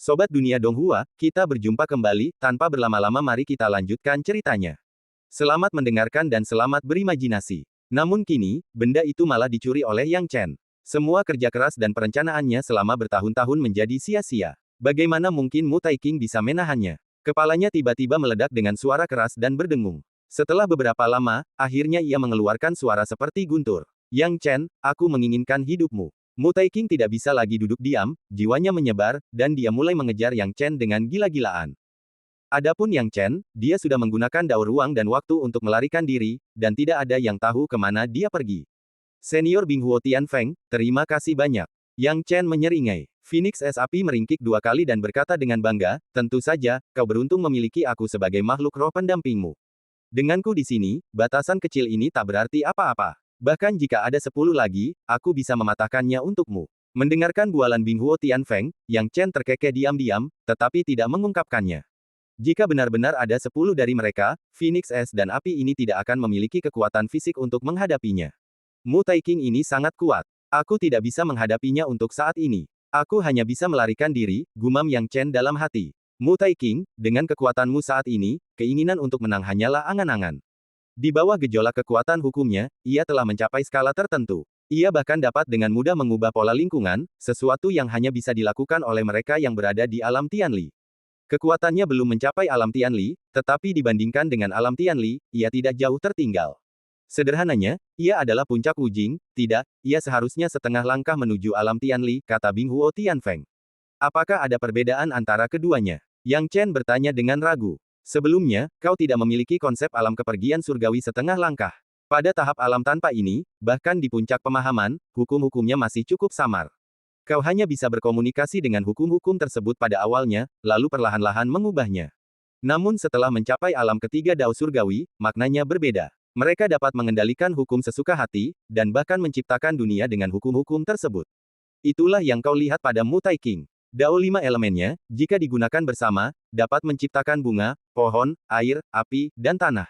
Sobat Dunia Donghua, kita berjumpa kembali, tanpa berlama-lama mari kita lanjutkan ceritanya. Selamat mendengarkan dan selamat berimajinasi. Namun kini, benda itu malah dicuri oleh Yang Chen. Semua kerja keras dan perencanaannya selama bertahun-tahun menjadi sia-sia. Bagaimana mungkin Mu Taiqing bisa menahannya? Kepalanya tiba-tiba meledak dengan suara keras dan berdengung. Setelah beberapa lama, akhirnya ia mengeluarkan suara seperti guntur. Yang Chen, aku menginginkan hidupmu. Mu Taiqing tidak bisa lagi duduk diam, jiwanya menyebar, dan dia mulai mengejar Yang Chen dengan gila-gilaan. Adapun Yang Chen, dia sudah menggunakan daur ruang dan waktu untuk melarikan diri, dan tidak ada yang tahu kemana dia pergi. Senior Binghuo Tianfeng, terima kasih banyak. Yang Chen menyeringai. Phoenix es api meringkik 2 kali dan berkata dengan bangga, tentu saja, kau beruntung memiliki aku sebagai makhluk roh pendampingmu. Denganku di sini, batasan kecil ini tak berarti apa-apa. Bahkan jika ada 10 lagi, aku bisa mematahkannya untukmu. Mendengarkan bualan Binghuo Tianfeng, Yang Chen terkekeh diam-diam, tetapi tidak mengungkapkannya. Jika benar-benar ada 10 dari mereka, Phoenix es dan api ini tidak akan memiliki kekuatan fisik untuk menghadapinya. Mu Taiqing ini sangat kuat. Aku tidak bisa menghadapinya untuk saat ini. Aku hanya bisa melarikan diri, gumam Yang Chen dalam hati. Mu Taiqing, dengan kekuatanmu saat ini, keinginan untuk menang hanyalah angan-angan. Di bawah gejolak kekuatan hukumnya, ia telah mencapai skala tertentu. Ia bahkan dapat dengan mudah mengubah pola lingkungan, sesuatu yang hanya bisa dilakukan oleh mereka yang berada di alam Tianli. Kekuatannya belum mencapai alam Tianli, tetapi dibandingkan dengan alam Tianli, ia tidak jauh tertinggal. Sederhananya, ia adalah puncak Wujing, tidak, ia seharusnya setengah langkah menuju alam Tianli, kata Binghuo Tianfeng. Apakah ada perbedaan antara keduanya? Yang Chen bertanya dengan ragu. Sebelumnya, kau tidak memiliki konsep alam kepergian surgawi setengah langkah. Pada tahap alam tanpa ini, bahkan di puncak pemahaman, hukum-hukumnya masih cukup samar. Kau hanya bisa berkomunikasi dengan hukum-hukum tersebut pada awalnya, lalu perlahan-lahan mengubahnya. Namun setelah mencapai alam ketiga Dao Surgawi, maknanya berbeda. Mereka dapat mengendalikan hukum sesuka hati, dan bahkan menciptakan dunia dengan hukum-hukum tersebut. Itulah yang kau lihat pada Mu Taiqing. Dao 5 elemennya, jika digunakan bersama, dapat menciptakan bunga, pohon, air, api, dan tanah.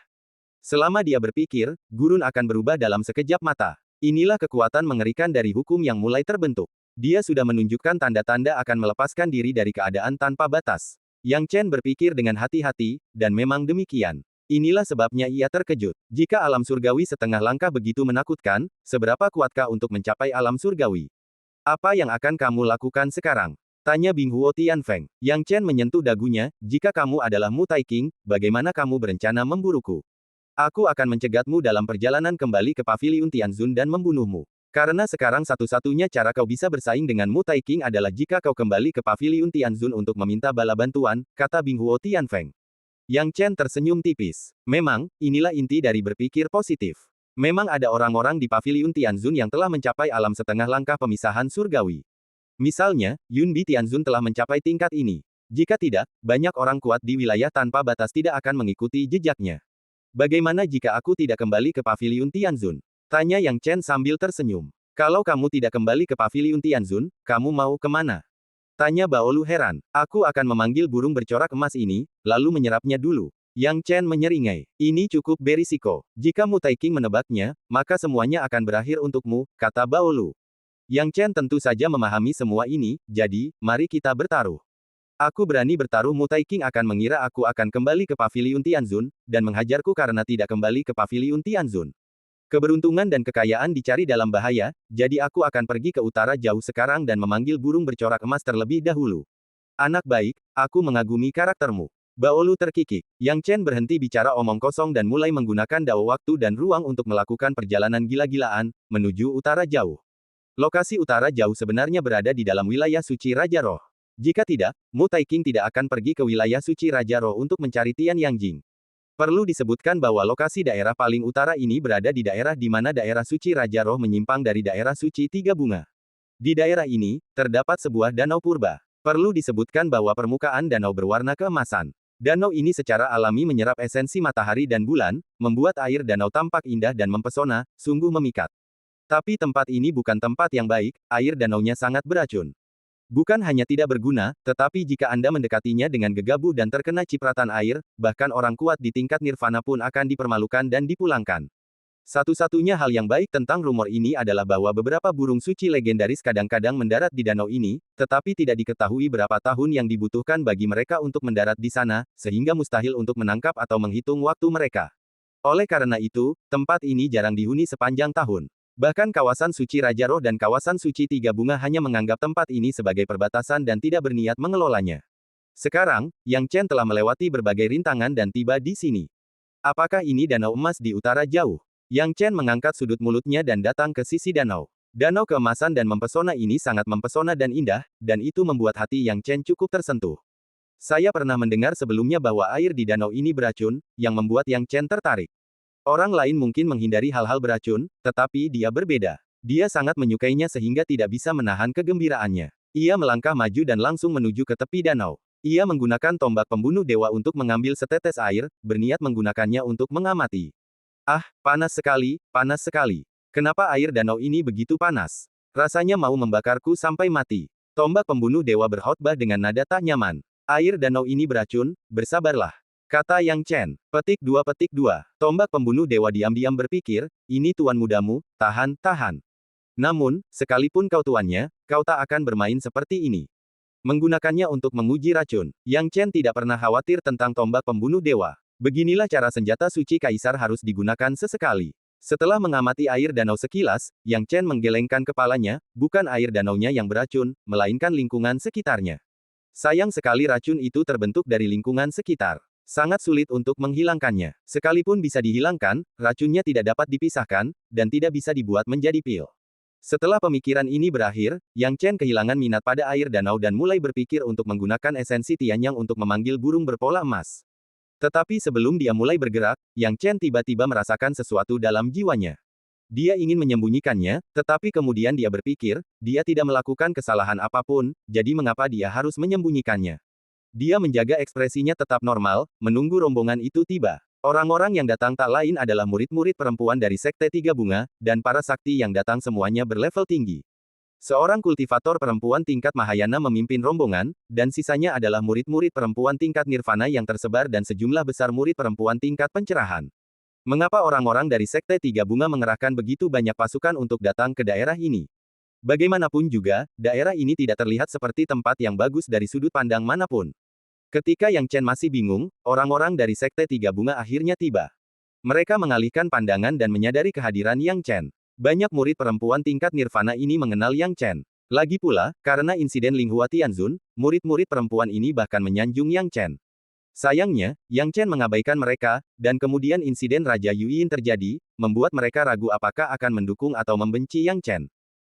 Selama dia berpikir, gurun akan berubah dalam sekejap mata. Inilah kekuatan mengerikan dari hukum yang mulai terbentuk. Dia sudah menunjukkan tanda-tanda akan melepaskan diri dari keadaan tanpa batas. Yang Chen berpikir dengan hati-hati, dan memang demikian. Inilah sebabnya ia terkejut. Jika alam surgawi setengah langkah begitu menakutkan, seberapa kuatkah untuk mencapai alam surgawi? Apa yang akan kamu lakukan sekarang? Tanya Binghuo Tianfeng. Yang Chen menyentuh dagunya, jika kamu adalah Mu Taiqing, bagaimana kamu berencana memburuku? Aku akan mencegatmu dalam perjalanan kembali ke Paviliun Tianzun dan membunuhmu. Karena sekarang satu-satunya cara kau bisa bersaing dengan Mu Taiqing adalah jika kau kembali ke Paviliun Tianzun untuk meminta bala bantuan, kata Binghuo Tianfeng. Yang Chen tersenyum tipis. Memang, inilah inti dari berpikir positif. Memang ada orang-orang di Paviliun Tianzun yang telah mencapai alam setengah langkah pemisahan surgawi. Misalnya, Yunbi Tianzun telah mencapai tingkat ini. Jika tidak, banyak orang kuat di wilayah tanpa batas tidak akan mengikuti jejaknya. Bagaimana jika aku tidak kembali ke Paviliun Tianzun? Tanya Yang Chen sambil tersenyum. Kalau kamu tidak kembali ke Paviliun Tianzun, kamu mau kemana? Tanya Baolu heran. Aku akan memanggil burung bercorak emas ini, lalu menyerapnya dulu. Yang Chen menyeringai. Ini cukup berisiko. Jika Mu Taiqing menebaknya, maka semuanya akan berakhir untukmu, kata Baolu. Yang Chen tentu saja memahami semua ini, jadi, mari kita bertaruh. Aku berani bertaruh Mu Taiqing akan mengira aku akan kembali ke Paviliun Tianzun, dan menghajarku karena tidak kembali ke Paviliun Tianzun. Keberuntungan dan kekayaan dicari dalam bahaya, jadi aku akan pergi ke utara jauh sekarang dan memanggil burung bercorak emas terlebih dahulu. Anak baik, aku mengagumi karaktermu. Baolu terkikik. Yang Chen berhenti bicara omong kosong dan mulai menggunakan dao waktu dan ruang untuk melakukan perjalanan gila-gilaan, menuju utara jauh. Lokasi utara jauh sebenarnya berada di dalam wilayah suci Raja Roh. Jika tidak, Mu Taiqing tidak akan pergi ke wilayah suci Raja Roh untuk mencari Tian Yangjing. Perlu disebutkan bahwa lokasi daerah paling utara ini berada di daerah di mana daerah suci Raja Roh menyimpang dari daerah suci Tiga Bunga. Di daerah ini, terdapat sebuah danau purba. Perlu disebutkan bahwa permukaan danau berwarna keemasan. Danau ini secara alami menyerap esensi matahari dan bulan, membuat air danau tampak indah dan mempesona, sungguh memikat. Tapi tempat ini bukan tempat yang baik, air danaunya sangat beracun. Bukan hanya tidak berguna, tetapi jika Anda mendekatinya dengan gegabah dan terkena cipratan air, bahkan orang kuat di tingkat nirvana pun akan dipermalukan dan dipulangkan. Satu-satunya hal yang baik tentang rumor ini adalah bahwa beberapa burung suci legendaris kadang-kadang mendarat di danau ini, tetapi tidak diketahui berapa tahun yang dibutuhkan bagi mereka untuk mendarat di sana, sehingga mustahil untuk menangkap atau menghitung waktu mereka. Oleh karena itu, tempat ini jarang dihuni sepanjang tahun. Bahkan kawasan suci Raja Roh dan kawasan suci Tiga Bunga hanya menganggap tempat ini sebagai perbatasan dan tidak berniat mengelolanya. Sekarang, Yang Chen telah melewati berbagai rintangan dan tiba di sini. Apakah ini danau emas di utara jauh? Yang Chen mengangkat sudut mulutnya dan datang ke sisi danau. Danau keemasan dan mempesona ini sangat mempesona dan indah, dan itu membuat hati Yang Chen cukup tersentuh. Saya pernah mendengar sebelumnya bahwa air di danau ini beracun, yang membuat Yang Chen tertarik. Orang lain mungkin menghindari hal-hal beracun, tetapi dia berbeda. Dia sangat menyukainya sehingga tidak bisa menahan kegembiraannya. Ia melangkah maju dan langsung menuju ke tepi danau. Ia menggunakan tombak pembunuh dewa untuk mengambil setetes air, berniat menggunakannya untuk mengamati. Ah, panas sekali, panas sekali. Kenapa air danau ini begitu panas? Rasanya mau membakarku sampai mati. Tombak pembunuh dewa berkhotbah dengan nada tak nyaman. Air danau ini beracun, bersabarlah. Kata Yang Chen. Petik 2. Tombak pembunuh dewa diam-diam berpikir, ini tuan mudamu, tahan, tahan. Namun, sekalipun kau tuannya, kau tak akan bermain seperti ini. Menggunakannya untuk menguji racun. Yang Chen tidak pernah khawatir tentang tombak pembunuh dewa. Beginilah cara senjata suci kaisar harus digunakan sesekali. Setelah mengamati air danau sekilas, Yang Chen menggelengkan kepalanya, bukan air danaunya yang beracun, melainkan lingkungan sekitarnya. Sayang sekali racun itu terbentuk dari lingkungan sekitar. Sangat sulit untuk menghilangkannya. Sekalipun bisa dihilangkan, racunnya tidak dapat dipisahkan, dan tidak bisa dibuat menjadi pil. Setelah pemikiran ini berakhir, Yang Chen kehilangan minat pada air danau dan mulai berpikir untuk menggunakan esensi Tianyang untuk memanggil burung berpola emas. Tetapi sebelum dia mulai bergerak, Yang Chen tiba-tiba merasakan sesuatu dalam jiwanya. Dia ingin menyembunyikannya, tetapi kemudian dia berpikir, dia tidak melakukan kesalahan apapun, jadi mengapa dia harus menyembunyikannya? Dia menjaga ekspresinya tetap normal, menunggu rombongan itu tiba. Orang-orang yang datang tak lain adalah murid-murid perempuan dari Sekte Tiga Bunga, dan para sakti yang datang semuanya berlevel tinggi. Seorang kultivator perempuan tingkat Mahayana memimpin rombongan, dan sisanya adalah murid-murid perempuan tingkat Nirvana yang tersebar dan sejumlah besar murid perempuan tingkat pencerahan. Mengapa orang-orang dari Sekte Tiga Bunga mengerahkan begitu banyak pasukan untuk datang ke daerah ini? Bagaimanapun juga, daerah ini tidak terlihat seperti tempat yang bagus dari sudut pandang manapun. Ketika Yang Chen masih bingung, orang-orang dari Sekte Tiga Bunga akhirnya tiba. Mereka mengalihkan pandangan dan menyadari kehadiran Yang Chen. Banyak murid perempuan tingkat Nirvana ini mengenal Yang Chen. Lagi pula, karena insiden Linghua Tianzun, murid-murid perempuan ini bahkan menyanjung Yang Chen. Sayangnya, Yang Chen mengabaikan mereka, dan kemudian insiden Raja Yuyin terjadi, membuat mereka ragu apakah akan mendukung atau membenci Yang Chen.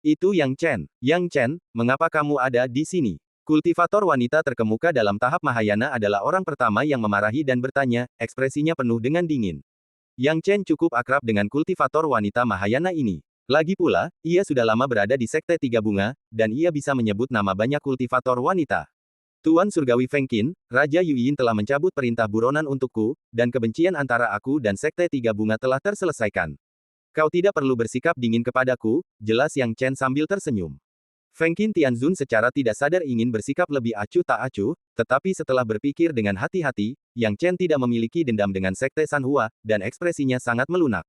Itu Yang Chen. Yang Chen, mengapa kamu ada di sini? Kultivator wanita terkemuka dalam tahap Mahayana adalah orang pertama yang memarahi dan bertanya, ekspresinya penuh dengan dingin. Yang Chen cukup akrab dengan kultivator wanita Mahayana ini. Lagi pula, ia sudah lama berada di Sekte Tiga Bunga, dan ia bisa menyebut nama banyak kultivator wanita. Tuan Surgawi Feng Qin, Raja Yuyin telah mencabut perintah buronan untukku, dan kebencian antara aku dan Sekte Tiga Bunga telah terselesaikan. Kau tidak perlu bersikap dingin kepadaku, jelas Yang Chen sambil tersenyum. Feng Qin Tianzun secara tidak sadar ingin bersikap lebih acuh tak acuh, tetapi setelah berpikir dengan hati-hati, Yang Chen tidak memiliki dendam dengan Sekte Sanhua, dan ekspresinya sangat melunak.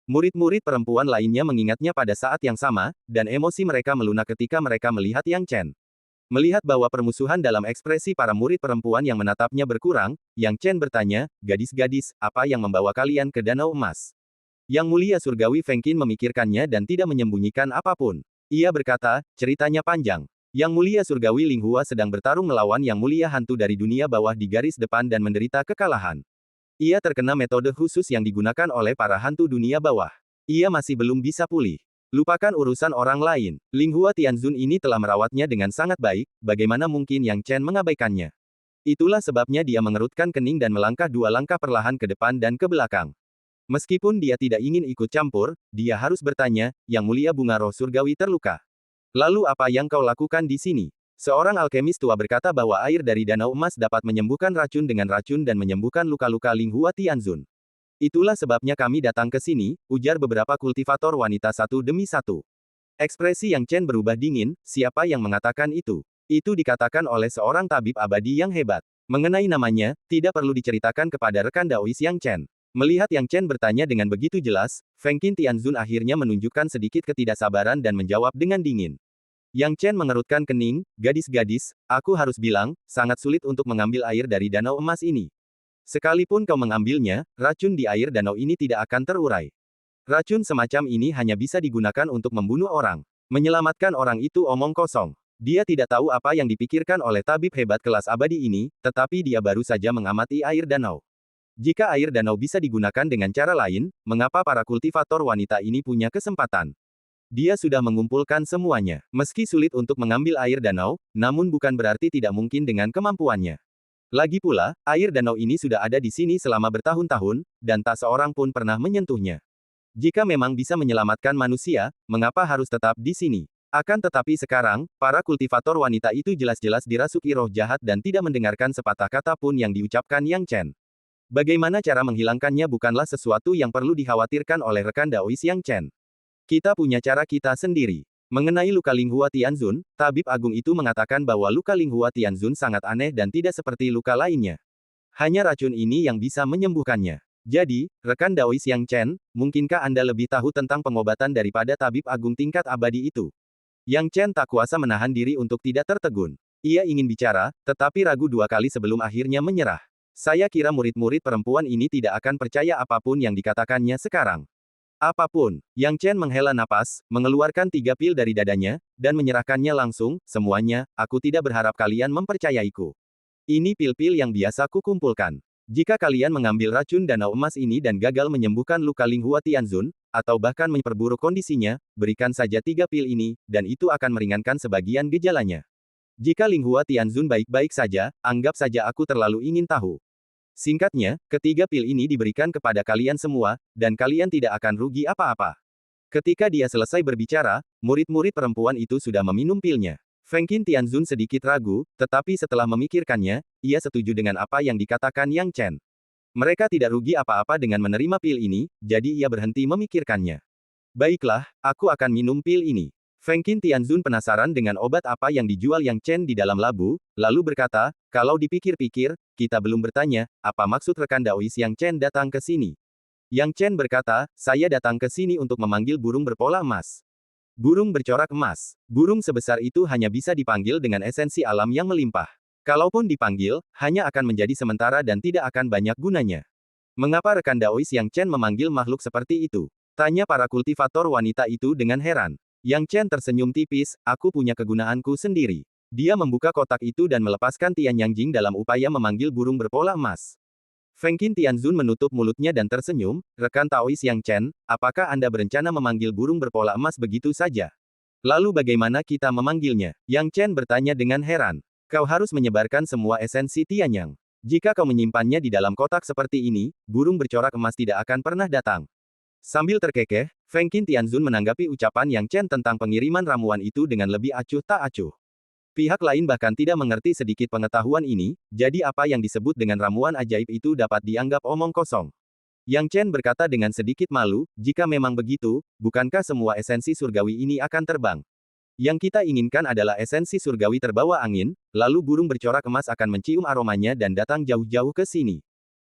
Murid-murid perempuan lainnya mengingatnya pada saat yang sama, dan emosi mereka melunak ketika mereka melihat Yang Chen. Melihat bahwa permusuhan dalam ekspresi para murid perempuan yang menatapnya berkurang, Yang Chen bertanya, gadis-gadis, apa yang membawa kalian ke Danau Emas? Yang Mulia Surgawi Feng Qin memikirkannya dan tidak menyembunyikan apapun. Ia berkata, ceritanya panjang. Yang Mulia Surgawi Linghua sedang bertarung melawan Yang Mulia Hantu dari dunia bawah di garis depan dan menderita kekalahan. Ia terkena metode khusus yang digunakan oleh para hantu dunia bawah. Ia masih belum bisa pulih. Lupakan urusan orang lain. Linghua Tianzun ini telah merawatnya dengan sangat baik, bagaimana mungkin Yang Chen mengabaikannya? Itulah sebabnya dia mengerutkan kening dan melangkah 2 langkah perlahan ke depan dan ke belakang. Meskipun dia tidak ingin ikut campur, dia harus bertanya, Yang Mulia Bunga Roh Surgawi terluka. Lalu apa yang kau lakukan di sini? Seorang alkemis tua berkata bahwa air dari Danau Emas dapat menyembuhkan racun dengan racun dan menyembuhkan luka-luka Linghua Tianzun. Itulah sebabnya kami datang ke sini, ujar beberapa kultivator wanita satu demi satu. Ekspresi Yang Chen berubah dingin, siapa yang mengatakan itu? Itu dikatakan oleh seorang tabib abadi yang hebat. Mengenai namanya, tidak perlu diceritakan kepada rekan Daois Yang Chen. Melihat Yang Chen bertanya dengan begitu jelas, Feng Qin Tianzun akhirnya menunjukkan sedikit ketidaksabaran dan menjawab dengan dingin. Yang Chen mengerutkan kening, gadis-gadis, aku harus bilang, sangat sulit untuk mengambil air dari danau emas ini. Sekalipun kau mengambilnya, racun di air danau ini tidak akan terurai. Racun semacam ini hanya bisa digunakan untuk membunuh orang. Menyelamatkan orang itu omong kosong. Dia tidak tahu apa yang dipikirkan oleh tabib hebat kelas abadi ini, tetapi dia baru saja mengamati air danau. Jika air danau bisa digunakan dengan cara lain, mengapa para kultivator wanita ini punya kesempatan? Dia sudah mengumpulkan semuanya. Meski sulit untuk mengambil air danau, namun bukan berarti tidak mungkin dengan kemampuannya. Lagi pula, air danau ini sudah ada di sini selama bertahun-tahun, dan tak seorang pun pernah menyentuhnya. Jika memang bisa menyelamatkan manusia, mengapa harus tetap di sini? Akan tetapi sekarang, para kultivator wanita itu jelas-jelas dirasuki roh jahat dan tidak mendengarkan sepatah kata pun yang diucapkan Yang Chen. Bagaimana cara menghilangkannya bukanlah sesuatu yang perlu dikhawatirkan oleh rekan Daois Yang Chen. Kita punya cara kita sendiri. Mengenai luka Linghua Tianzun, tabib agung itu mengatakan bahwa luka Linghua Tianzun sangat aneh dan tidak seperti luka lainnya. Hanya racun ini yang bisa menyembuhkannya. Jadi, rekan Daois Yang Chen, mungkinkah Anda lebih tahu tentang pengobatan daripada tabib agung tingkat abadi itu? Yang Chen tak kuasa menahan diri untuk tidak tertegun. Ia ingin bicara, tetapi ragu dua kali sebelum akhirnya menyerah. Saya kira murid-murid perempuan ini tidak akan percaya apapun yang dikatakannya sekarang. Apapun, Yang Chen menghela napas, mengeluarkan 3 pil dari dadanya, dan menyerahkannya langsung, semuanya, aku tidak berharap kalian mempercayaiku. Ini pil-pil yang biasa kukumpulkan. Jika kalian mengambil racun danau emas ini dan gagal menyembuhkan luka Linghua Tianzun, atau bahkan memperburuk kondisinya, berikan saja 3 pil ini, dan itu akan meringankan sebagian gejalanya. Jika Linghua Tianzun baik-baik saja, anggap saja aku terlalu ingin tahu. Singkatnya, ketiga pil ini diberikan kepada kalian semua, dan kalian tidak akan rugi apa-apa. Ketika dia selesai berbicara, murid-murid perempuan itu sudah meminum pilnya. Feng Qin Tianzun sedikit ragu, tetapi setelah memikirkannya, ia setuju dengan apa yang dikatakan Yang Chen. Mereka tidak rugi apa-apa dengan menerima pil ini, jadi ia berhenti memikirkannya. Baiklah, aku akan minum pil ini. Feng Qin Tianzun penasaran dengan obat apa yang dijual Yang Chen di dalam labu, lalu berkata, kalau dipikir-pikir, kita belum bertanya, apa maksud rekan Daois Yang Chen datang ke sini? Yang Chen berkata, saya datang ke sini untuk memanggil burung berpola emas. Burung bercorak emas. Burung sebesar itu hanya bisa dipanggil dengan esensi alam yang melimpah. Kalaupun dipanggil, hanya akan menjadi sementara dan tidak akan banyak gunanya. Mengapa rekan Daois Yang Chen memanggil makhluk seperti itu? Tanya para kultivator wanita itu dengan heran. Yang Chen tersenyum tipis, aku punya kegunaanku sendiri. Dia membuka kotak itu dan melepaskan Tian Yangjing dalam upaya memanggil burung berpola emas. Feng Qin Tianzun menutup mulutnya dan tersenyum, rekan Taois Yang Chen, apakah Anda berencana memanggil burung berpola emas begitu saja? Lalu bagaimana kita memanggilnya? Yang Chen bertanya dengan heran. Kau harus menyebarkan semua esensi Tianyang. Jika kau menyimpannya di dalam kotak seperti ini, burung bercorak emas tidak akan pernah datang. Sambil terkekeh, Feng Qin Tianzun menanggapi ucapan Yang Chen tentang pengiriman ramuan itu dengan lebih acuh tak acuh. Pihak lain bahkan tidak mengerti sedikit pengetahuan ini, jadi apa yang disebut dengan ramuan ajaib itu dapat dianggap omong kosong. Yang Chen berkata dengan sedikit malu, jika memang begitu, bukankah semua esensi surgawi ini akan terbang? Yang kita inginkan adalah esensi surgawi terbawa angin, lalu burung bercorak emas akan mencium aromanya dan datang jauh-jauh ke sini.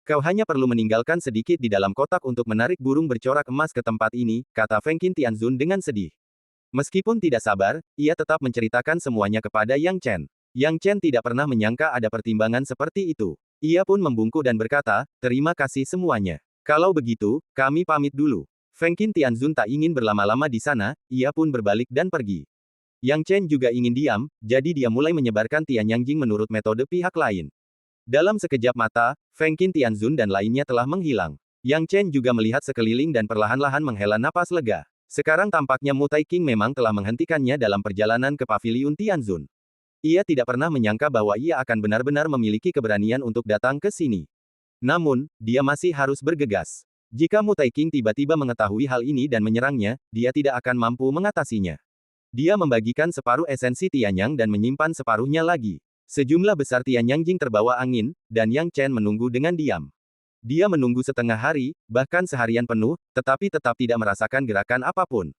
Kau hanya perlu meninggalkan sedikit di dalam kotak untuk menarik burung bercorak emas ke tempat ini, kata Feng Qin Tianzun dengan sedih. Meskipun tidak sabar, ia tetap menceritakan semuanya kepada Yang Chen. Yang Chen tidak pernah menyangka ada pertimbangan seperti itu. Ia pun membungkuk dan berkata, terima kasih semuanya. Kalau begitu, kami pamit dulu. Feng Qin Tianzun tak ingin berlama-lama di sana, ia pun berbalik dan pergi. Yang Chen juga ingin diam, jadi dia mulai menyebarkan Tian Yangjing menurut metode pihak lain. Dalam sekejap mata, Feng Qin Tianzun dan lainnya telah menghilang. Yang Chen juga melihat sekeliling dan perlahan-lahan menghela napas lega. Sekarang tampaknya Mu Taiqing memang telah menghentikannya dalam perjalanan ke paviliun Tianzun. Ia tidak pernah menyangka bahwa ia akan benar-benar memiliki keberanian untuk datang ke sini. Namun, dia masih harus bergegas. Jika Mu Taiqing tiba-tiba mengetahui hal ini dan menyerangnya, dia tidak akan mampu mengatasinya. Dia membagikan separuh esensi Tianyang dan menyimpan separuhnya lagi. Sejumlah besar Tian Yangjing terbawa angin, dan Yang Chen menunggu dengan diam. Dia menunggu setengah hari, bahkan seharian penuh, tetapi tetap tidak merasakan gerakan apapun.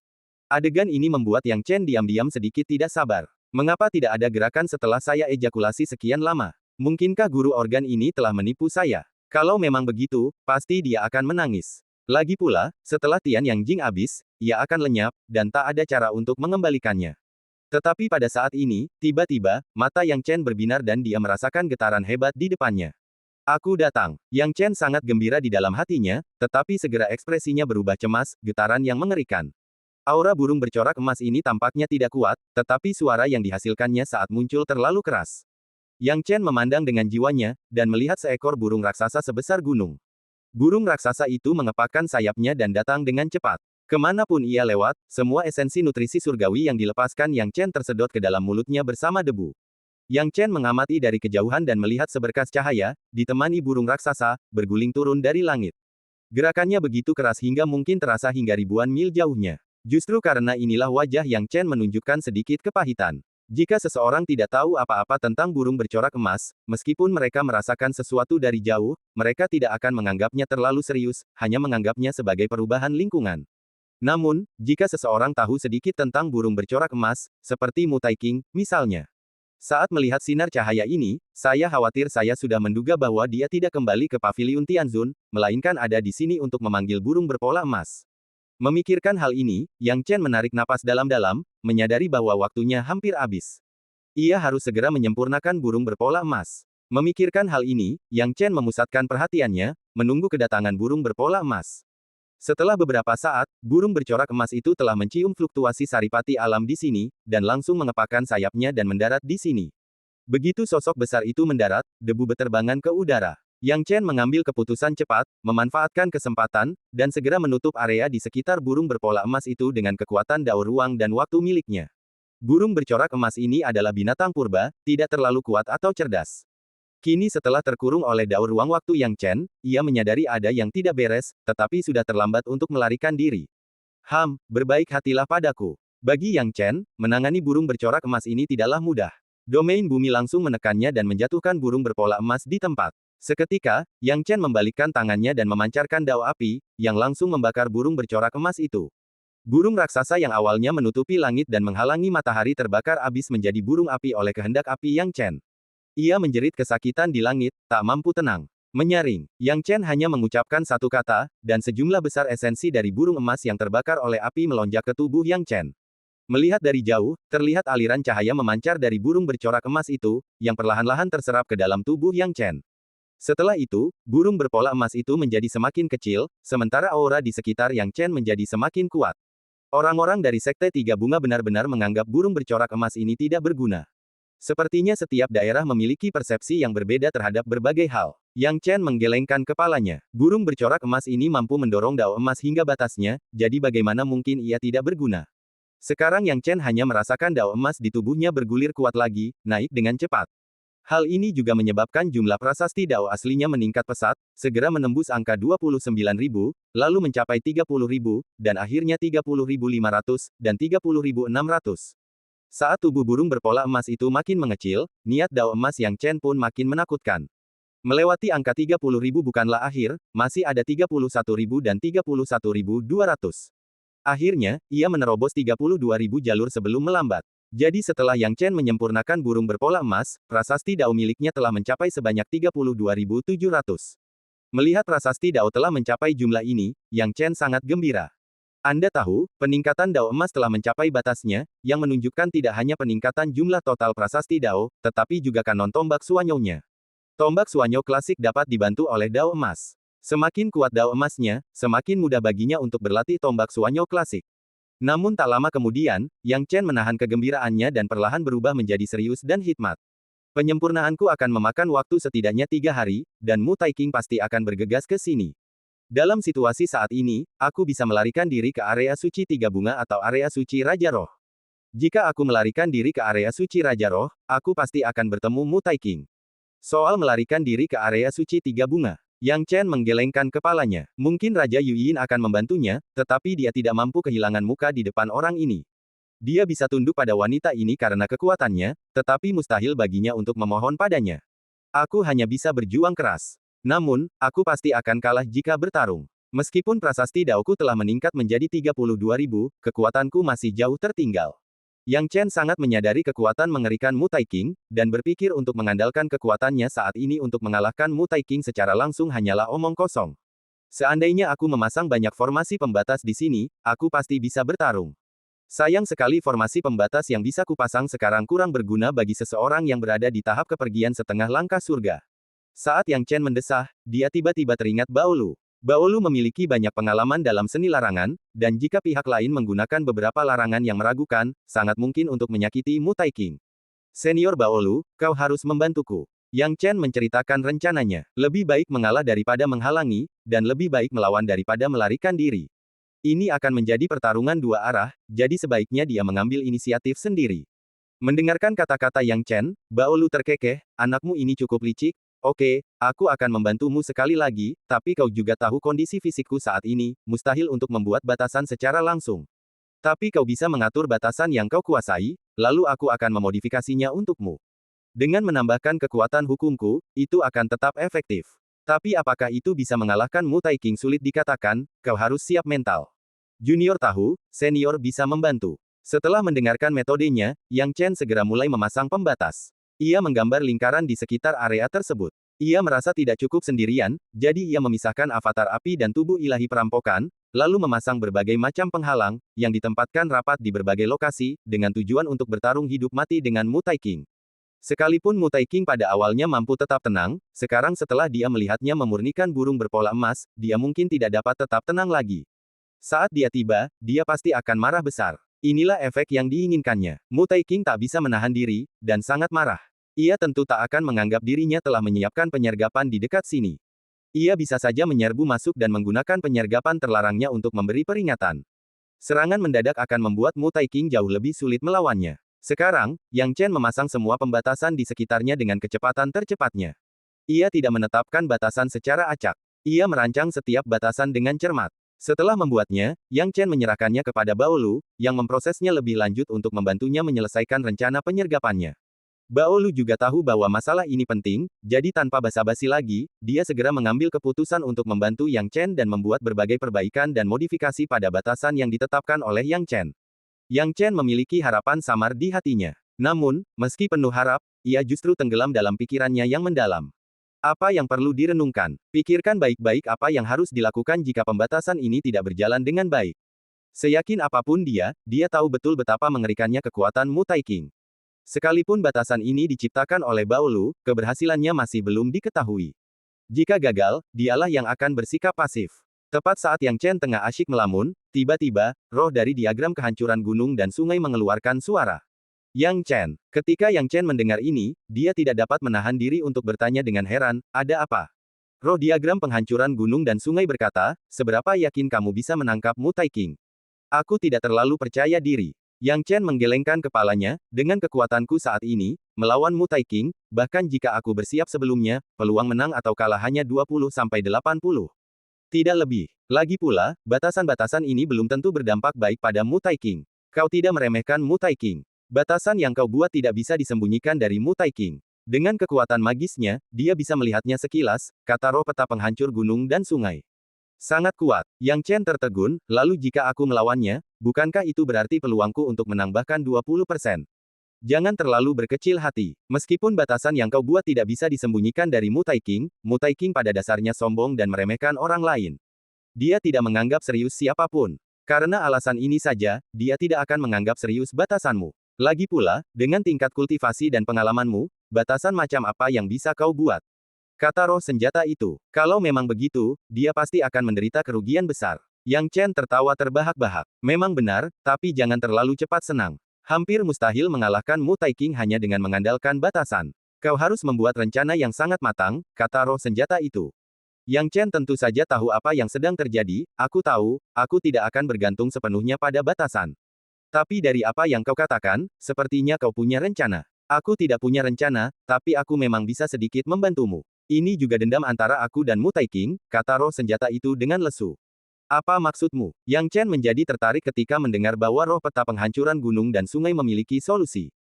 Adegan ini membuat Yang Chen diam-diam sedikit tidak sabar. Mengapa tidak ada gerakan setelah saya ejakulasi sekian lama? Mungkinkah guru organ ini telah menipu saya? Kalau memang begitu, pasti dia akan menangis. Lagi pula, setelah Tian Yang Jing habis, ia akan lenyap, dan tak ada cara untuk mengembalikannya. Tetapi pada saat ini, tiba-tiba, mata Yang Chen berbinar dan dia merasakan getaran hebat di depannya. Aku datang. Yang Chen sangat gembira di dalam hatinya, tetapi segera ekspresinya berubah cemas, getaran yang mengerikan. Aura burung bercorak emas ini tampaknya tidak kuat, tetapi suara yang dihasilkannya saat muncul terlalu keras. Yang Chen memandang dengan jiwanya, dan melihat seekor burung raksasa sebesar gunung. Burung raksasa itu mengepakkan sayapnya dan datang dengan cepat. Kemanapun ia lewat, semua esensi nutrisi surgawi yang dilepaskan Yang Chen tersedot ke dalam mulutnya bersama debu. Yang Chen mengamati dari kejauhan dan melihat seberkas cahaya, ditemani burung raksasa, berguling turun dari langit. Gerakannya begitu keras hingga mungkin terasa hingga ribuan mil jauhnya. Justru karena inilah wajah Yang Chen menunjukkan sedikit kepahitan. Jika seseorang tidak tahu apa-apa tentang burung bercorak emas, meskipun mereka merasakan sesuatu dari jauh, mereka tidak akan menganggapnya terlalu serius, hanya menganggapnya sebagai perubahan lingkungan. Namun, jika seseorang tahu sedikit tentang burung bercorak emas, seperti Mu Taiking, misalnya. Saat melihat sinar cahaya ini, saya khawatir saya sudah menduga bahwa dia tidak kembali ke Paviliun Tianzun, melainkan ada di sini untuk memanggil burung berpola emas. Memikirkan hal ini, Yang Chen menarik napas dalam-dalam, menyadari bahwa waktunya hampir habis. Ia harus segera menyempurnakan burung berpola emas. Memikirkan hal ini, Yang Chen memusatkan perhatiannya, menunggu kedatangan burung berpola emas. Setelah beberapa saat, burung bercorak emas itu telah mencium fluktuasi saripati alam di sini, dan langsung mengepakkan sayapnya dan mendarat di sini. Begitu sosok besar itu mendarat, debu beterbangan ke udara. Yang Chen mengambil keputusan cepat, memanfaatkan kesempatan, dan segera menutup area di sekitar burung berpola emas itu dengan kekuatan daur ruang dan waktu miliknya. Burung bercorak emas ini adalah binatang purba, tidak terlalu kuat atau cerdas. Kini setelah terkurung oleh daur ruang waktu Yang Chen, ia menyadari ada yang tidak beres, tetapi sudah terlambat untuk melarikan diri. Berbaik hatilah padaku. Bagi Yang Chen, menangani burung bercorak emas ini tidaklah mudah. Domain bumi langsung menekannya dan menjatuhkan burung berpola emas di tempat. Seketika, Yang Chen membalikkan tangannya dan memancarkan dao api, yang langsung membakar burung bercorak emas itu. Burung raksasa yang awalnya menutupi langit dan menghalangi matahari terbakar habis menjadi burung api oleh kehendak api Yang Chen. Ia menjerit kesakitan di langit, tak mampu tenang. Menyaring, Yang Chen hanya mengucapkan satu kata, dan sejumlah besar esensi dari burung emas yang terbakar oleh api melonjak ke tubuh Yang Chen. Melihat dari jauh, terlihat aliran cahaya memancar dari burung bercorak emas itu, yang perlahan-lahan terserap ke dalam tubuh Yang Chen. Setelah itu, burung berpola emas itu menjadi semakin kecil, sementara aura di sekitar Yang Chen menjadi semakin kuat. Orang-orang dari Sekte Tiga Bunga benar-benar menganggap burung bercorak emas ini tidak berguna. Sepertinya setiap daerah memiliki persepsi yang berbeda terhadap berbagai hal. Yang Chen menggelengkan kepalanya. Burung bercorak emas ini mampu mendorong dao emas hingga batasnya, jadi bagaimana mungkin ia tidak berguna? Sekarang Yang Chen hanya merasakan dao emas di tubuhnya bergulir kuat lagi, naik dengan cepat. Hal ini juga menyebabkan jumlah prasasti dao aslinya meningkat pesat, segera menembus angka 29.000, lalu mencapai 30.000, dan akhirnya 30.500, dan 30.600. Saat tubuh burung berpola emas itu makin mengecil, niat dao emas Yang Chen pun makin menakutkan. Melewati angka 30.000 bukanlah akhir, masih ada 31.000 dan 31.200. Akhirnya, ia menerobos 32.000 jalur sebelum melambat. Jadi setelah Yang Chen menyempurnakan burung berpola emas, prasasti dao miliknya telah mencapai sebanyak 32.700. Melihat prasasti dao telah mencapai jumlah ini, Yang Chen sangat gembira. Anda tahu, peningkatan dao emas telah mencapai batasnya, yang menunjukkan tidak hanya peningkatan jumlah total prasasti dao, tetapi juga kanon tombak suanyo-nya. Tombak suanyo klasik dapat dibantu oleh dao emas. Semakin kuat dao emasnya, semakin mudah baginya untuk berlatih tombak suanyo klasik. Namun tak lama kemudian, Yang Chen menahan kegembiraannya dan perlahan berubah menjadi serius dan hikmat. Penyempurnaanku akan memakan waktu setidaknya 3 hari, dan Mu Taiking pasti akan bergegas ke sini. Dalam situasi saat ini, aku bisa melarikan diri ke area suci Tiga Bunga atau area suci Raja Roh. Jika aku melarikan diri ke area suci Raja Roh, aku pasti akan bertemu Mu Taiking. Soal melarikan diri ke area suci Tiga Bunga, Yang Chen menggelengkan kepalanya. Mungkin Raja Yuyin akan membantunya, tetapi dia tidak mampu kehilangan muka di depan orang ini. Dia bisa tunduk pada wanita ini karena kekuatannya, tetapi mustahil baginya untuk memohon padanya. Aku hanya bisa berjuang keras. Namun, aku pasti akan kalah jika bertarung. Meskipun prasasti daoku telah meningkat menjadi 32.000, kekuatanku masih jauh tertinggal. Yang Chen sangat menyadari kekuatan mengerikan Mu Taiking, dan berpikir untuk mengandalkan kekuatannya saat ini untuk mengalahkan Mu Taiking secara langsung hanyalah omong kosong. Seandainya aku memasang banyak formasi pembatas di sini, aku pasti bisa bertarung. Sayang sekali formasi pembatas yang bisa kupasang sekarang kurang berguna bagi seseorang yang berada di tahap kepergian setengah langkah surga. Saat Yang Chen mendesah, dia tiba-tiba teringat Baolu. Baolu memiliki banyak pengalaman dalam seni larangan, dan jika pihak lain menggunakan beberapa larangan yang meragukan, sangat mungkin untuk menyakiti Mu Taiking. Senior Baolu, kau harus membantuku. Yang Chen menceritakan rencananya. Lebih baik mengalah daripada menghalangi, dan lebih baik melawan daripada melarikan diri. Ini akan menjadi pertarungan dua arah, jadi sebaiknya dia mengambil inisiatif sendiri. Mendengarkan kata-kata Yang Chen, Baolu terkekeh, anakmu ini cukup licik. Oke, aku akan membantumu sekali lagi, tapi kau juga tahu kondisi fisikku saat ini, mustahil untuk membuat batasan secara langsung. Tapi kau bisa mengatur batasan yang kau kuasai, lalu aku akan memodifikasinya untukmu. Dengan menambahkan kekuatan hukumku, itu akan tetap efektif. Tapi apakah itu bisa mengalahkan Mu Taiking sulit dikatakan, kau harus siap mental. Junior tahu, senior bisa membantu. Setelah mendengarkan metodenya, Yang Chen segera mulai memasang pembatas. Ia menggambar lingkaran di sekitar area tersebut. Ia merasa tidak cukup sendirian, jadi ia memisahkan avatar api dan tubuh ilahi perampokan, lalu memasang berbagai macam penghalang, yang ditempatkan rapat di berbagai lokasi, dengan tujuan untuk bertarung hidup mati dengan Mu Taiking. Sekalipun Mu Taiking pada awalnya mampu tetap tenang, sekarang setelah dia melihatnya memurnikan burung berpola emas, dia mungkin tidak dapat tetap tenang lagi. Saat dia tiba, dia pasti akan marah besar. Inilah efek yang diinginkannya. Mu Taiking tak bisa menahan diri, dan sangat marah. Ia tentu tak akan menganggap dirinya telah menyiapkan penyergapan di dekat sini. Ia bisa saja menyerbu masuk dan menggunakan penyergapan terlarangnya untuk memberi peringatan. Serangan mendadak akan membuat Mu Taiking jauh lebih sulit melawannya. Sekarang, Yang Chen memasang semua pembatasan di sekitarnya dengan kecepatan tercepatnya. Ia tidak menetapkan batasan secara acak. Ia merancang setiap batasan dengan cermat. Setelah membuatnya, Yang Chen menyerahkannya kepada Baolu, yang memprosesnya lebih lanjut untuk membantunya menyelesaikan rencana penyergapannya. Baolu juga tahu bahwa masalah ini penting, jadi tanpa basa-basi lagi, dia segera mengambil keputusan untuk membantu Yang Chen dan membuat berbagai perbaikan dan modifikasi pada batasan yang ditetapkan oleh Yang Chen. Yang Chen memiliki harapan samar di hatinya. Namun, meski penuh harap, ia justru tenggelam dalam pikirannya yang mendalam. Apa yang perlu direnungkan? Pikirkan baik-baik apa yang harus dilakukan jika pembatasan ini tidak berjalan dengan baik. Seyakin apapun dia tahu betul betapa mengerikannya kekuatan Mu Taiking. Sekalipun batasan ini diciptakan oleh Baolu, keberhasilannya masih belum diketahui. Jika gagal, dialah yang akan bersikap pasif. Tepat saat Yang Chen tengah asyik melamun, tiba-tiba, roh dari diagram kehancuran gunung dan sungai mengeluarkan suara. Yang Chen. Ketika Yang Chen mendengar ini, dia tidak dapat menahan diri untuk bertanya dengan heran, ada apa? Roh diagram penghancuran gunung dan sungai berkata, seberapa yakin kamu bisa menangkap Mu Taiking? Aku tidak terlalu percaya diri. Yang Chen menggelengkan kepalanya, dengan kekuatanku saat ini, melawan Mu Taiking, bahkan jika aku bersiap sebelumnya, peluang menang atau kalah hanya 20–80. Tidak lebih. Lagi pula, batasan-batasan ini belum tentu berdampak baik pada Mu Taiking. Kau tidak meremehkan Mu Taiking. Batasan yang kau buat tidak bisa disembunyikan dari Mu Taiking. Dengan kekuatan magisnya, dia bisa melihatnya sekilas, kata roh peta penghancur gunung dan sungai. Sangat kuat. Yang Chen tertegun, lalu jika aku melawannya, bukankah itu berarti peluangku untuk menang bahkan 20%? Jangan terlalu berkecil hati. Meskipun batasan yang kau buat tidak bisa disembunyikan dari Mu Taiking pada dasarnya sombong dan meremehkan orang lain. Dia tidak menganggap serius siapapun. Karena alasan ini saja, dia tidak akan menganggap serius batasanmu. Lagi pula, dengan tingkat kultivasi dan pengalamanmu, batasan macam apa yang bisa kau buat? Kata roh senjata itu. Kalau memang begitu, dia pasti akan menderita kerugian besar. Yang Chen tertawa terbahak-bahak. Memang benar, tapi jangan terlalu cepat senang. Hampir mustahil mengalahkan Mu Taiking hanya dengan mengandalkan batasan. Kau harus membuat rencana yang sangat matang, kata roh senjata itu. Yang Chen tentu saja tahu apa yang sedang terjadi, aku tahu, aku tidak akan bergantung sepenuhnya pada batasan. Tapi dari apa yang kau katakan, sepertinya kau punya rencana. Aku tidak punya rencana, tapi aku memang bisa sedikit membantumu. Ini juga dendam antara aku dan Mu Taiking, kata roh senjata itu dengan lesu. Apa maksudmu? Yang Chen menjadi tertarik ketika mendengar bahwa roh peta penghancuran gunung dan sungai memiliki solusi.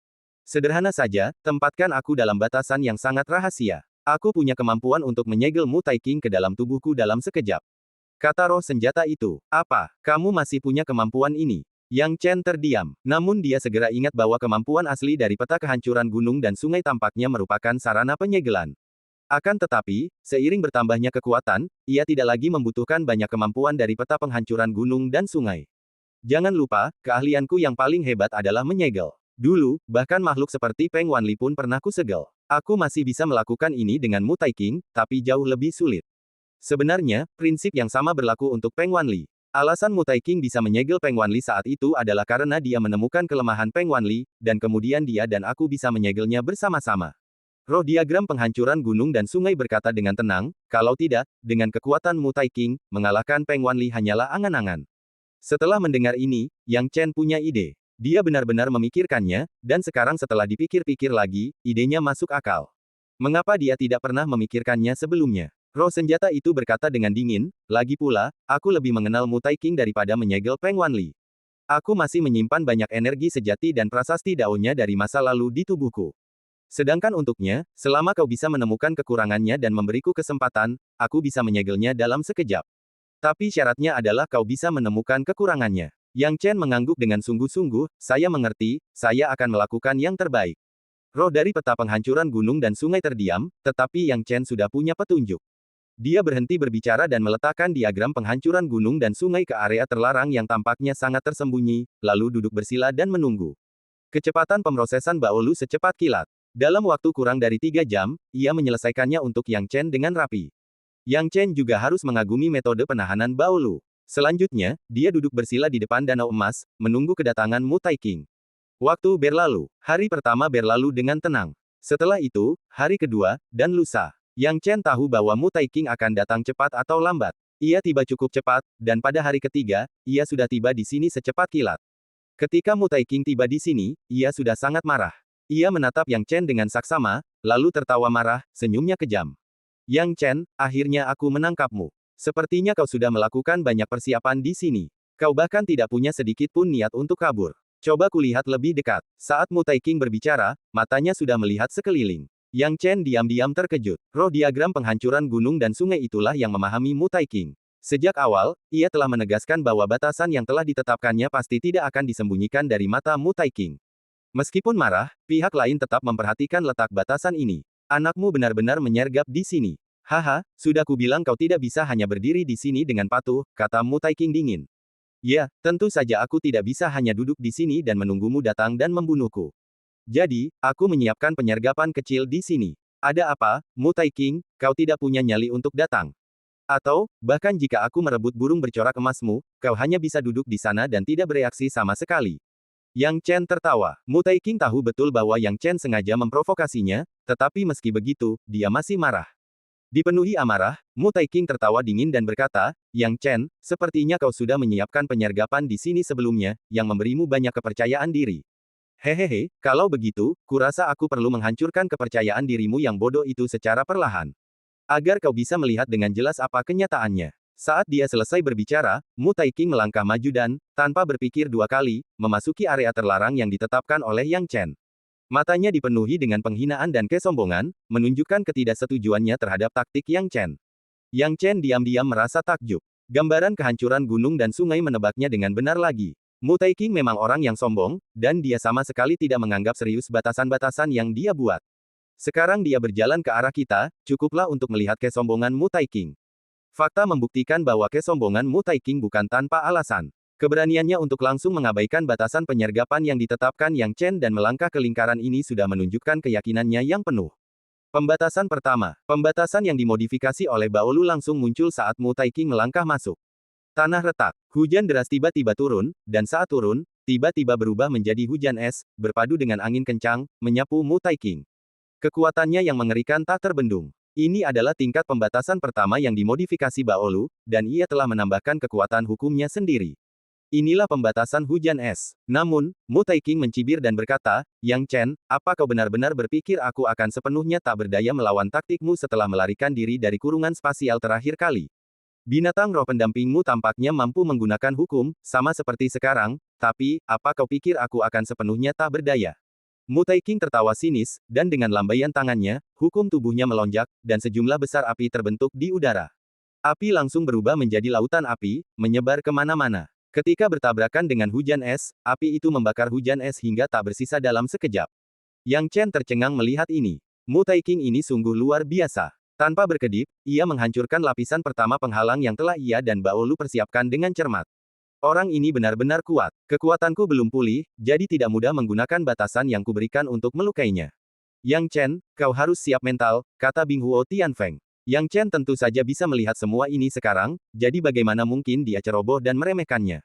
Sederhana saja, tempatkan aku dalam batasan yang sangat rahasia. Aku punya kemampuan untuk menyegel Mu Taiking ke dalam tubuhku dalam sekejap. Kata roh senjata itu. Apa? Kamu masih punya kemampuan ini? Yang Chen terdiam. Namun dia segera ingat bahwa kemampuan asli dari peta kehancuran gunung dan sungai tampaknya merupakan sarana penyegelan. Akan tetapi, seiring bertambahnya kekuatan, ia tidak lagi membutuhkan banyak kemampuan dari peta penghancuran gunung dan sungai. Jangan lupa, keahlianku yang paling hebat adalah menyegel. Dulu, bahkan makhluk seperti Peng Wanli pun pernah kusegel. Aku masih bisa melakukan ini dengan Mutai King, tapi jauh lebih sulit. Sebenarnya, prinsip yang sama berlaku untuk Peng Wanli. Alasan Mutai King bisa menyegel Peng Wanli saat itu adalah karena dia menemukan kelemahan Peng Wanli, dan kemudian dia dan aku bisa menyegelnya bersama-sama. Roh diagram penghancuran gunung dan sungai berkata dengan tenang, kalau tidak, dengan kekuatan Mutai King, mengalahkan Peng Wanli hanyalah angan-angan. Setelah mendengar ini, Yang Chen punya ide. Dia benar-benar memikirkannya, dan sekarang setelah dipikir-pikir lagi, idenya masuk akal. Mengapa dia tidak pernah memikirkannya sebelumnya? Roh senjata itu berkata dengan dingin, lagi pula, aku lebih mengenal Mutai King daripada menyegel Peng Wanli. Aku masih menyimpan banyak energi sejati dan prasasti daunnya dari masa lalu di tubuhku. Sedangkan untuknya, selama kau bisa menemukan kekurangannya dan memberiku kesempatan, aku bisa menyegelnya dalam sekejap. Tapi syaratnya adalah kau bisa menemukan kekurangannya. Yang Chen mengangguk dengan sungguh-sungguh, saya mengerti, saya akan melakukan yang terbaik. Roh dari peta penghancuran gunung dan sungai terdiam, tetapi Yang Chen sudah punya petunjuk. Dia berhenti berbicara dan meletakkan diagram penghancuran gunung dan sungai ke area terlarang yang tampaknya sangat tersembunyi, lalu duduk bersila dan menunggu. Kecepatan pemrosesan Baolu secepat kilat. Dalam waktu kurang dari 3 jam, ia menyelesaikannya untuk Yang Chen dengan rapi. Yang Chen juga harus mengagumi metode penahanan Baolu. Selanjutnya, dia duduk bersila di depan danau emas, menunggu kedatangan Mutai King. Waktu berlalu. Hari pertama berlalu dengan tenang. Setelah itu, hari kedua, dan lusa. Yang Chen tahu bahwa Mutai King akan datang cepat atau lambat. Ia tiba cukup cepat, dan pada hari ketiga, ia sudah tiba di sini secepat kilat. Ketika Mutai King tiba di sini, ia sudah sangat marah. Ia menatap Yang Chen dengan saksama, lalu tertawa marah, senyumnya kejam. Yang Chen, akhirnya aku menangkapmu. Sepertinya kau sudah melakukan banyak persiapan di sini. Kau bahkan tidak punya sedikit pun niat untuk kabur. Coba kulihat lebih dekat. Saat Mutai King berbicara, matanya sudah melihat sekeliling. Yang Chen diam-diam terkejut. Roh diagram penghancuran gunung dan sungai itulah yang memahami Mutai King. Sejak awal, ia telah menegaskan bahwa batasan yang telah ditetapkannya pasti tidak akan disembunyikan dari mata Mutai King. Meskipun marah, pihak lain tetap memperhatikan letak batasan ini. Anakmu benar-benar menyergap di sini. Haha, sudah kubilang kau tidak bisa hanya berdiri di sini dengan patuh, kata Mutai King dingin. Ya, tentu saja aku tidak bisa hanya duduk di sini dan menunggumu datang dan membunuhku. Jadi, aku menyiapkan penyergapan kecil di sini. Ada apa, Mutai King, kau tidak punya nyali untuk datang? Atau, bahkan jika aku merebut burung bercorak emasmu, kau hanya bisa duduk di sana dan tidak bereaksi sama sekali. Yang Chen tertawa. Mutai King tahu betul bahwa Yang Chen sengaja memprovokasinya, tetapi meski begitu, dia masih marah. Dipenuhi amarah, Mutai King tertawa dingin dan berkata, Yang Chen, sepertinya kau sudah menyiapkan penyergapan di sini sebelumnya, yang memberimu banyak kepercayaan diri. Hehehe, kalau begitu, kurasa aku perlu menghancurkan kepercayaan dirimu yang bodoh itu secara perlahan. Agar kau bisa melihat dengan jelas apa kenyataannya. Saat dia selesai berbicara, Mutai King melangkah maju dan, tanpa berpikir dua kali, memasuki area terlarang yang ditetapkan oleh Yang Chen. Matanya dipenuhi dengan penghinaan dan kesombongan, menunjukkan ketidaksetujuannya terhadap taktik Yang Chen. Yang Chen diam-diam merasa takjub. Gambaran kehancuran gunung dan sungai menebaknya dengan benar lagi. Mutai King memang orang yang sombong, dan dia sama sekali tidak menganggap serius batasan-batasan yang dia buat. Sekarang dia berjalan ke arah kita, cukuplah untuk melihat kesombongan Mutai King. Fakta membuktikan bahwa kesombongan Mutai King bukan tanpa alasan. Keberaniannya untuk langsung mengabaikan batasan penyergapan yang ditetapkan Yang Chen dan melangkah ke lingkaran ini sudah menunjukkan keyakinannya yang penuh. Pembatasan pertama. Pembatasan yang dimodifikasi oleh Baolu langsung muncul saat Mutai King melangkah masuk. Tanah retak. Hujan deras tiba-tiba turun, dan saat turun, tiba-tiba berubah menjadi hujan es, berpadu dengan angin kencang, menyapu Mutai King. Kekuatannya yang mengerikan tak terbendung. Ini adalah tingkat pembatasan pertama yang dimodifikasi Baolu, dan ia telah menambahkan kekuatan hukumnya sendiri. Inilah pembatasan hujan es. Namun, Mutai King mencibir dan berkata, Yang Chen, apa kau benar-benar berpikir aku akan sepenuhnya tak berdaya melawan taktikmu setelah melarikan diri dari kurungan spasial terakhir kali? Binatang roh pendampingmu tampaknya mampu menggunakan hukum, sama seperti sekarang, tapi, apa kau pikir aku akan sepenuhnya tak berdaya? Mutai King tertawa sinis, dan dengan lambaian tangannya, hukum tubuhnya melonjak, dan sejumlah besar api terbentuk di udara. Api langsung berubah menjadi lautan api, menyebar kemana-mana. Ketika bertabrakan dengan hujan es, api itu membakar hujan es hingga tak bersisa dalam sekejap. Yang Chen tercengang melihat ini. Mu Taiking ini sungguh luar biasa. Tanpa berkedip, ia menghancurkan lapisan pertama penghalang yang telah ia dan Baolu persiapkan dengan cermat. Orang ini benar-benar kuat. Kekuatanku belum pulih, jadi tidak mudah menggunakan batasan yang kuberikan untuk melukainya. Yang Chen, kau harus siap mental, kata Binghuo Tianfeng. Yang Chen tentu saja bisa melihat semua ini sekarang, jadi bagaimana mungkin dia ceroboh dan meremehkannya.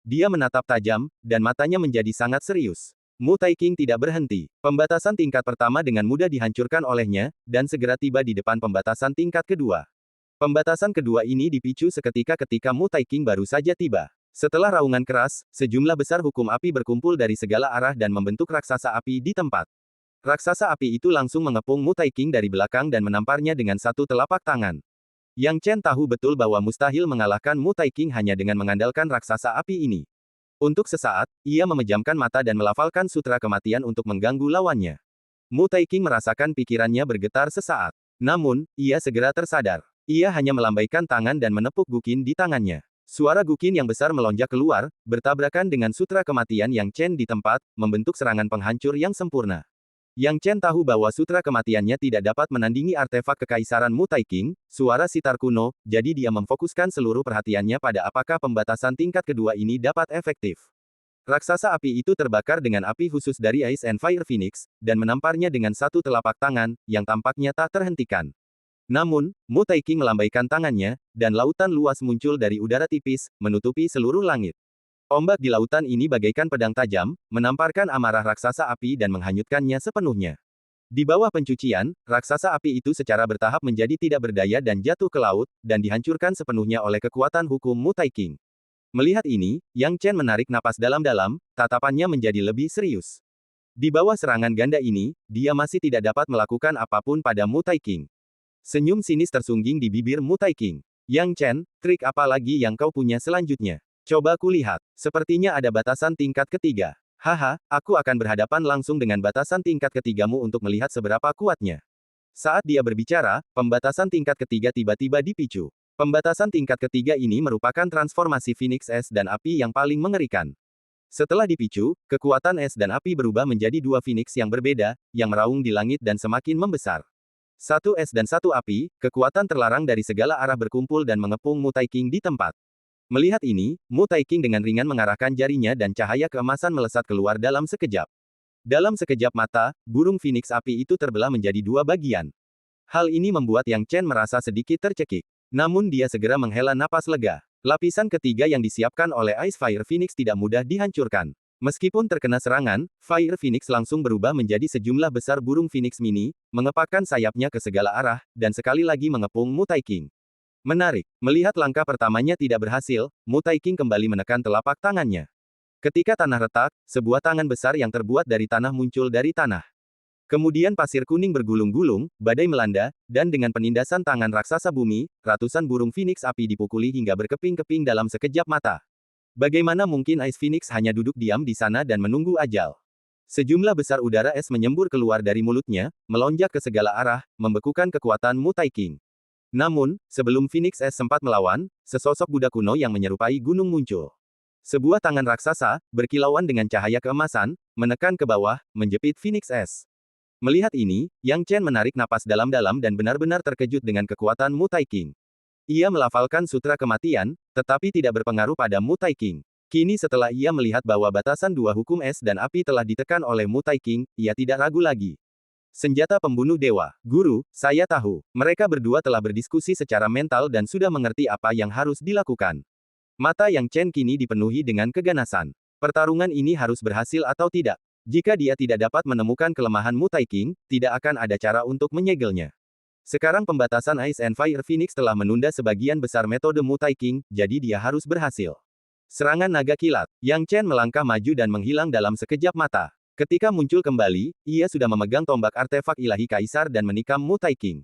Dia menatap tajam, dan matanya menjadi sangat serius. Mu Taiking tidak berhenti. Pembatasan tingkat pertama dengan mudah dihancurkan olehnya, dan segera tiba di depan pembatasan tingkat kedua. Pembatasan kedua ini dipicu seketika ketika Mu Taiking baru saja tiba. Setelah raungan keras, sejumlah besar hukum api berkumpul dari segala arah dan membentuk raksasa api di tempat. Raksasa api itu langsung mengepung Mu Taiking dari belakang dan menamparnya dengan satu telapak tangan. Yang Chen tahu betul bahwa mustahil mengalahkan Mu Taiking hanya dengan mengandalkan raksasa api ini. Untuk sesaat, ia memejamkan mata dan melafalkan sutra kematian untuk mengganggu lawannya. Mu Taiking merasakan pikirannya bergetar sesaat. Namun, ia segera tersadar. Ia hanya melambaikan tangan dan menepuk Guqin di tangannya. Suara Guqin yang besar melonjak keluar, bertabrakan dengan sutra kematian Yang Chen di tempat, membentuk serangan penghancur yang sempurna. Yang Chen tahu bahwa sutra kematiannya tidak dapat menandingi artefak kekaisaran Mu Taiking, suara sitar kuno, jadi dia memfokuskan seluruh perhatiannya pada apakah pembatasan tingkat kedua ini dapat efektif. Raksasa api itu terbakar dengan api khusus dari Ice and Fire Phoenix, dan menamparnya dengan satu telapak tangan, yang tampaknya tak terhentikan. Namun, Mu Taiking melambaikan tangannya, dan lautan luas muncul dari udara tipis, menutupi seluruh langit. Ombak di lautan ini bagaikan pedang tajam, menamparkan amarah raksasa api dan menghanyutkannya sepenuhnya. Di bawah pencucian, raksasa api itu secara bertahap menjadi tidak berdaya dan jatuh ke laut, dan dihancurkan sepenuhnya oleh kekuatan hukum Mu Taiking. Melihat ini, Yang Chen menarik napas dalam-dalam, tatapannya menjadi lebih serius. Di bawah serangan ganda ini, dia masih tidak dapat melakukan apapun pada Mu Taiking. Senyum sinis tersungging di bibir Mu Taiking. Yang Chen, trik apa lagi yang kau punya selanjutnya? Coba kulihat. Sepertinya ada batasan tingkat ketiga. Haha, aku akan berhadapan langsung dengan batasan tingkat ketigamu untuk melihat seberapa kuatnya. Saat dia berbicara, pembatasan tingkat ketiga tiba-tiba dipicu. Pembatasan tingkat ketiga ini merupakan transformasi Phoenix es dan api yang paling mengerikan. Setelah dipicu, kekuatan es dan api berubah menjadi dua Phoenix yang berbeda, yang meraung di langit dan semakin membesar. Satu es dan satu api, kekuatan terlarang dari segala arah berkumpul dan mengepung Mu Taiking di tempat. Melihat ini, Mu Taiking dengan ringan mengarahkan jarinya dan cahaya keemasan melesat keluar dalam sekejap. Dalam sekejap mata, burung Phoenix api itu terbelah menjadi dua bagian. Hal ini membuat Yang Chen merasa sedikit tercekik. Namun dia segera menghela napas lega. Lapisan ketiga yang disiapkan oleh Ice Fire Phoenix tidak mudah dihancurkan. Meskipun terkena serangan, Fire Phoenix langsung berubah menjadi sejumlah besar burung Phoenix mini, mengepakkan sayapnya ke segala arah, dan sekali lagi mengepung Mu Taiking. Menarik, melihat langkah pertamanya tidak berhasil, Mu Taiking kembali menekan telapak tangannya. Ketika tanah retak, sebuah tangan besar yang terbuat dari tanah muncul dari tanah. Kemudian pasir kuning bergulung-gulung, badai melanda, dan dengan penindasan tangan raksasa bumi, ratusan burung Phoenix api dipukuli hingga berkeping-keping dalam sekejap mata. Bagaimana mungkin Ice Phoenix hanya duduk diam di sana dan menunggu ajal? Sejumlah besar udara es menyembur keluar dari mulutnya, melonjak ke segala arah, membekukan kekuatan Mu Taiking. Namun, sebelum Phoenix es sempat melawan, sesosok Buddha kuno yang menyerupai gunung muncul. Sebuah tangan raksasa, berkilauan dengan cahaya keemasan, menekan ke bawah, menjepit Phoenix es. Melihat ini, Yang Chen menarik napas dalam-dalam dan benar-benar terkejut dengan kekuatan Mu Taiking. Ia melafalkan sutra kematian, tetapi tidak berpengaruh pada Mu Taiking. Kini setelah ia melihat bahwa batasan dua hukum es dan api telah ditekan oleh Mu Taiking, ia tidak ragu lagi. Senjata pembunuh dewa. Guru, saya tahu. Mereka berdua telah berdiskusi secara mental dan sudah mengerti apa yang harus dilakukan. Mata Yang Chen kini dipenuhi dengan keganasan. Pertarungan ini harus berhasil atau tidak. Jika dia tidak dapat menemukan kelemahan Mu Taiking, tidak akan ada cara untuk menyegelnya. Sekarang pembatasan Ice and Fire Phoenix telah menunda sebagian besar metode Mu Taiking, jadi dia harus berhasil. Serangan naga kilat. Yang Chen melangkah maju dan menghilang dalam sekejap mata. Ketika muncul kembali, ia sudah memegang tombak artefak ilahi kaisar dan menikam Mu Taiking.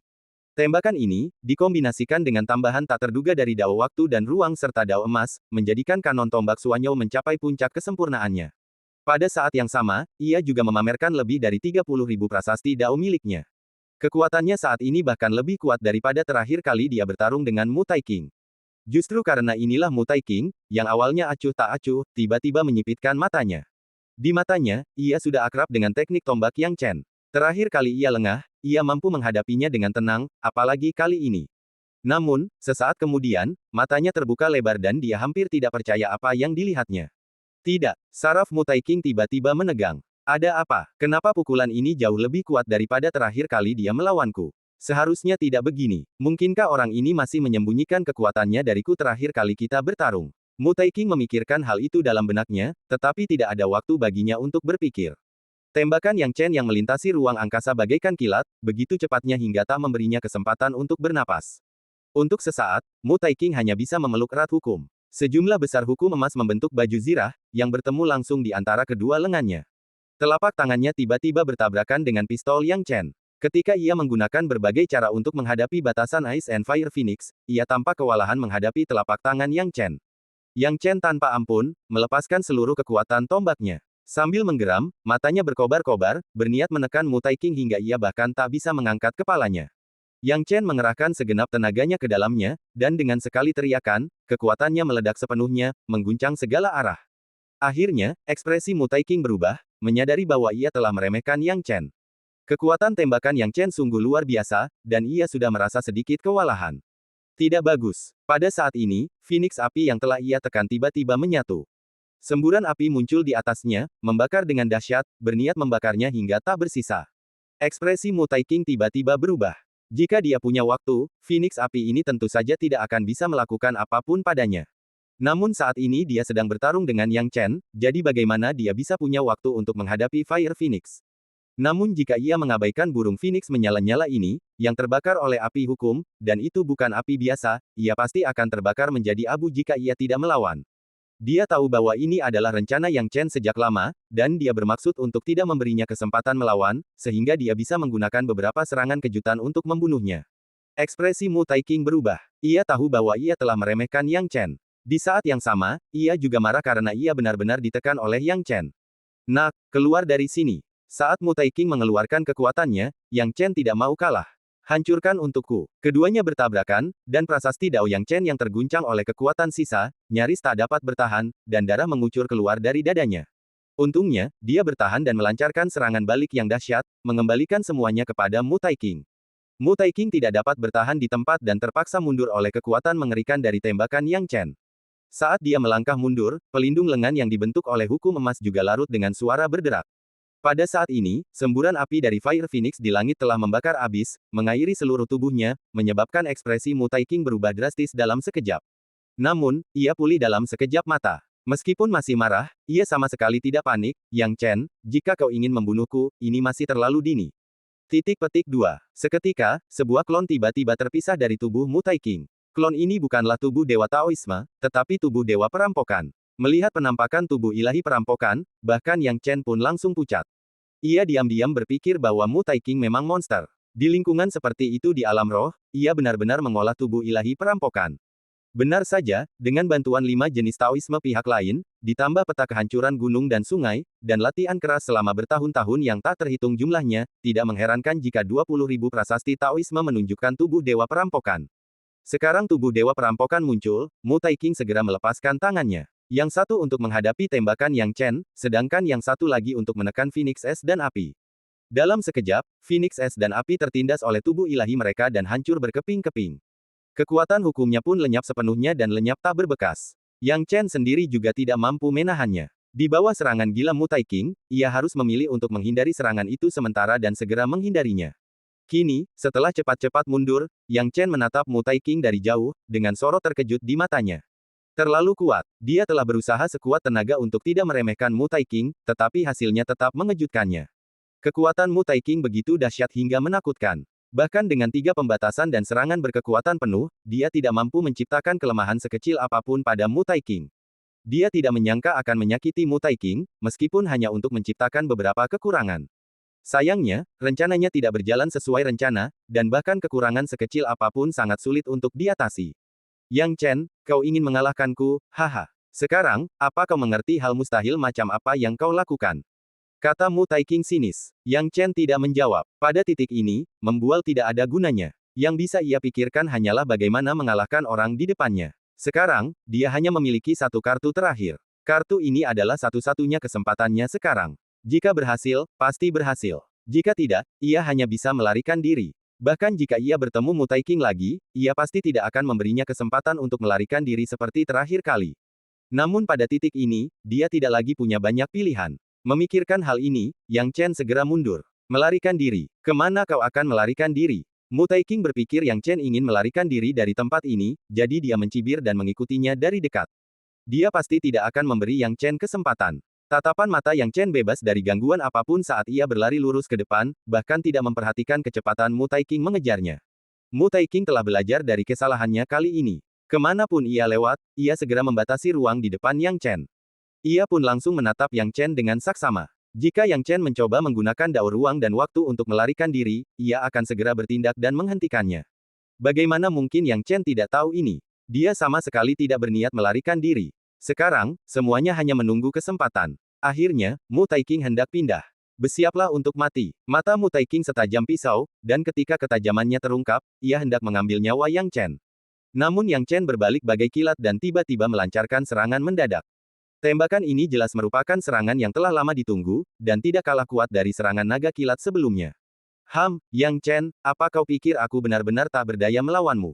Tembakan ini, dikombinasikan dengan tambahan tak terduga dari dao waktu dan ruang serta dao emas, menjadikan kanon tombak Suanyou mencapai puncak kesempurnaannya. Pada saat yang sama, ia juga memamerkan lebih dari 30.000 prasasti dao miliknya. Kekuatannya saat ini bahkan lebih kuat daripada terakhir kali dia bertarung dengan Mu Taiking. Justru karena inilah Mu Taiking, yang awalnya acuh tak acuh, tiba-tiba menyipitkan matanya. Di matanya, ia sudah akrab dengan teknik tombak Yang Chen. Terakhir kali ia lengah, ia mampu menghadapinya dengan tenang, apalagi kali ini. Namun, sesaat kemudian, matanya terbuka lebar dan dia hampir tidak percaya apa yang dilihatnya. Tidak, saraf Mu Taiking tiba-tiba menegang. Ada apa? Kenapa pukulan ini jauh lebih kuat daripada terakhir kali dia melawanku? Seharusnya tidak begini. Mungkinkah orang ini masih menyembunyikan kekuatannya dariku terakhir kali kita bertarung? Mu Taiking memikirkan hal itu dalam benaknya, tetapi tidak ada waktu baginya untuk berpikir. Tembakan Yang Chen yang melintasi ruang angkasa bagaikan kilat, begitu cepatnya hingga tak memberinya kesempatan untuk bernapas. Untuk sesaat, Mu Taiking hanya bisa memeluk erat hukum. Sejumlah besar hukum emas membentuk baju zirah, yang bertemu langsung di antara kedua lengannya. Telapak tangannya tiba-tiba bertabrakan dengan pistol Yang Chen. Ketika ia menggunakan berbagai cara untuk menghadapi batasan Ice and Fire Phoenix, ia tampak kewalahan menghadapi telapak tangan Yang Chen. Yang Chen tanpa ampun, melepaskan seluruh kekuatan tombaknya. Sambil menggeram, matanya berkobar-kobar, berniat menekan Mu Taiking hingga ia bahkan tak bisa mengangkat kepalanya. Yang Chen mengerahkan segenap tenaganya ke dalamnya, dan dengan sekali teriakan, kekuatannya meledak sepenuhnya, mengguncang segala arah. Akhirnya, ekspresi Mu Taiking berubah, menyadari bahwa ia telah meremehkan Yang Chen. Kekuatan tembakan Yang Chen sungguh luar biasa, dan ia sudah merasa sedikit kewalahan. Tidak bagus. Pada saat ini, Phoenix api yang telah ia tekan tiba-tiba menyatu. Semburan api muncul di atasnya, membakar dengan dahsyat, berniat membakarnya hingga tak bersisa. Ekspresi Mu Taiking tiba-tiba berubah. Jika dia punya waktu, Phoenix api ini tentu saja tidak akan bisa melakukan apapun padanya. Namun saat ini dia sedang bertarung dengan Yang Chen, jadi bagaimana dia bisa punya waktu untuk menghadapi Fire Phoenix? Namun jika ia mengabaikan burung Phoenix menyala-nyala ini, yang terbakar oleh api hukum, dan itu bukan api biasa, ia pasti akan terbakar menjadi abu jika ia tidak melawan. Dia tahu bahwa ini adalah rencana Yang Chen sejak lama, dan dia bermaksud untuk tidak memberinya kesempatan melawan, sehingga dia bisa menggunakan beberapa serangan kejutan untuk membunuhnya. Ekspresi Mu Taiking berubah. Ia tahu bahwa ia telah meremehkan Yang Chen. Di saat yang sama, ia juga marah karena ia benar-benar ditekan oleh Yang Chen. Nak, keluar dari sini. Saat Mu Taiking mengeluarkan kekuatannya, Yang Chen tidak mau kalah. Hancurkan untukku. Keduanya bertabrakan, dan prasasti Dao Yang Chen yang terguncang oleh kekuatan sisa, nyaris tak dapat bertahan, dan darah mengucur keluar dari dadanya. Untungnya, dia bertahan dan melancarkan serangan balik yang dahsyat, mengembalikan semuanya kepada Mu Taiking. Mu Taiking tidak dapat bertahan di tempat dan terpaksa mundur oleh kekuatan mengerikan dari tembakan Yang Chen. Saat dia melangkah mundur, pelindung lengan yang dibentuk oleh hukum emas juga larut dengan suara berderak. Pada saat ini, semburan api dari Fire Phoenix di langit telah membakar abis, mengairi seluruh tubuhnya, menyebabkan ekspresi Mu Taiking berubah drastis dalam sekejap. Namun, ia pulih dalam sekejap mata. Meskipun masih marah, ia sama sekali tidak panik. Yang Chen, jika kau ingin membunuhku, ini masih terlalu dini. Titik petik 2. Seketika, sebuah klon tiba-tiba terpisah dari tubuh Mu Taiking. Klon ini bukanlah tubuh Dewa Taoisme, tetapi tubuh Dewa Perampokan. Melihat penampakan tubuh ilahi perampokan, bahkan Yang Chen pun langsung pucat. Ia diam-diam berpikir bahwa Mu Taiking memang monster. Di lingkungan seperti itu di alam roh, ia benar-benar mengolah tubuh ilahi perampokan. Benar saja, dengan bantuan 5 jenis Taoisme pihak lain, ditambah peta kehancuran gunung dan sungai, dan latihan keras selama bertahun-tahun yang tak terhitung jumlahnya, tidak mengherankan jika 20.000 prasasti Taoisme menunjukkan tubuh Dewa Perampokan. Sekarang tubuh Dewa Perampokan muncul, Mu Taiking segera melepaskan tangannya. Yang satu untuk menghadapi tembakan Yang Chen, sedangkan yang satu lagi untuk menekan Phoenix Es dan api. Dalam sekejap, Phoenix Es dan api tertindas oleh tubuh ilahi mereka dan hancur berkeping-keping. Kekuatan hukumnya pun lenyap sepenuhnya dan lenyap tak berbekas. Yang Chen sendiri juga tidak mampu menahannya. Di bawah serangan gila Mu Taiking, ia harus memilih untuk menghindari serangan itu sementara dan segera menghindarinya. Kini, setelah cepat-cepat mundur, Yang Chen menatap Mu Taiking dari jauh, dengan sorot terkejut di matanya. Terlalu kuat. Dia telah berusaha sekuat tenaga untuk tidak meremehkan Mu Taiking, tetapi hasilnya tetap mengejutkannya. Kekuatan Mu Taiking begitu dahsyat hingga menakutkan. Bahkan dengan 3 pembatasan dan serangan berkekuatan penuh, dia tidak mampu menciptakan kelemahan sekecil apapun pada Mu Taiking. Dia tidak menyangka akan menyakiti Mu Taiking, meskipun hanya untuk menciptakan beberapa kekurangan. Sayangnya, rencananya tidak berjalan sesuai rencana, dan bahkan kekurangan sekecil apapun sangat sulit untuk diatasi. Yang Chen, kau ingin mengalahkanku, haha. Sekarang, apa kau mengerti hal mustahil macam apa yang kau lakukan? Kata Mu Taiking sinis. Yang Chen tidak menjawab. Pada titik ini, membual tidak ada gunanya. Yang bisa ia pikirkan hanyalah bagaimana mengalahkan orang di depannya. Sekarang, dia hanya memiliki satu kartu terakhir. Kartu ini adalah satu-satunya kesempatannya sekarang. Jika berhasil, pasti berhasil. Jika tidak, ia hanya bisa melarikan diri. Bahkan jika ia bertemu Mutai King lagi, ia pasti tidak akan memberinya kesempatan untuk melarikan diri seperti terakhir kali. Namun pada titik ini, dia tidak lagi punya banyak pilihan. Memikirkan hal ini, Yang Chen segera mundur. Melarikan diri. Kemana kau akan melarikan diri? Mutai King berpikir Yang Chen ingin melarikan diri dari tempat ini, jadi dia mencibir dan mengikutinya dari dekat. Dia pasti tidak akan memberi Yang Chen kesempatan. Tatapan mata Yang Chen bebas dari gangguan apapun saat ia berlari lurus ke depan, bahkan tidak memperhatikan kecepatan Mutai King mengejarnya. Mutai King telah belajar dari kesalahannya kali ini. Kemanapun ia lewat, ia segera membatasi ruang di depan Yang Chen. Ia pun langsung menatap Yang Chen dengan saksama. Jika Yang Chen mencoba menggunakan dao ruang dan waktu untuk melarikan diri, ia akan segera bertindak dan menghentikannya. Bagaimana mungkin Yang Chen tidak tahu ini? Dia sama sekali tidak berniat melarikan diri. Sekarang, semuanya hanya menunggu kesempatan. Akhirnya, Mutai King hendak pindah. Bersiaplah untuk mati. Mata Mutai King setajam pisau, dan ketika ketajamannya terungkap, ia hendak mengambil nyawa Yang Chen. Namun Yang Chen berbalik bagai kilat dan tiba-tiba melancarkan serangan mendadak. Tembakan ini jelas merupakan serangan yang telah lama ditunggu, dan tidak kalah kuat dari serangan naga kilat sebelumnya. Yang Chen, apa kau pikir aku benar-benar tak berdaya melawanmu?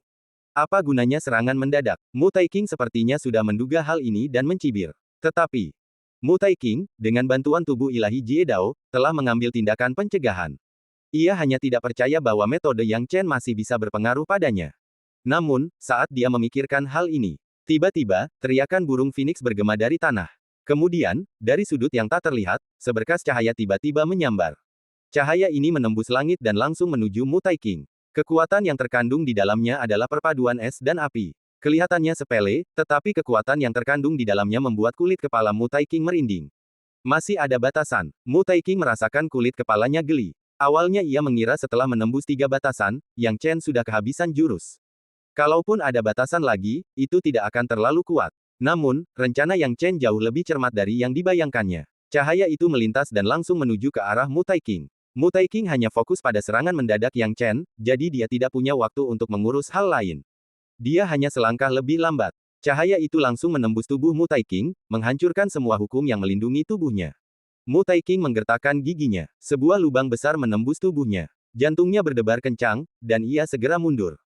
Apa gunanya serangan mendadak? Mutai King sepertinya sudah menduga hal ini dan mencibir. Tetapi, Mutai King, dengan bantuan tubuh ilahi Jie Dao, telah mengambil tindakan pencegahan. Ia hanya tidak percaya bahwa metode Yang Chen masih bisa berpengaruh padanya. Namun, saat dia memikirkan hal ini, tiba-tiba, teriakan burung phoenix bergema dari tanah. Kemudian, dari sudut yang tak terlihat, seberkas cahaya tiba-tiba menyambar. Cahaya ini menembus langit dan langsung menuju Mutai King. Kekuatan yang terkandung di dalamnya adalah perpaduan es dan api. Kelihatannya sepele, tetapi kekuatan yang terkandung di dalamnya membuat kulit kepala Mutai King merinding. Masih ada batasan. Mutai King merasakan kulit kepalanya geli. Awalnya ia mengira setelah menembus 3 batasan, Yang Chen sudah kehabisan jurus. Kalaupun ada batasan lagi, itu tidak akan terlalu kuat. Namun, rencana Yang Chen jauh lebih cermat dari yang dibayangkannya. Cahaya itu melintas dan langsung menuju ke arah Mutai King. Mutai King hanya fokus pada serangan mendadak Yang Chen, jadi dia tidak punya waktu untuk mengurus hal lain. Dia hanya selangkah lebih lambat. Cahaya itu langsung menembus tubuh Mutai King, menghancurkan semua hukum yang melindungi tubuhnya. Mutai King menggertakkan giginya. Sebuah lubang besar menembus tubuhnya. Jantungnya berdebar kencang, dan ia segera mundur.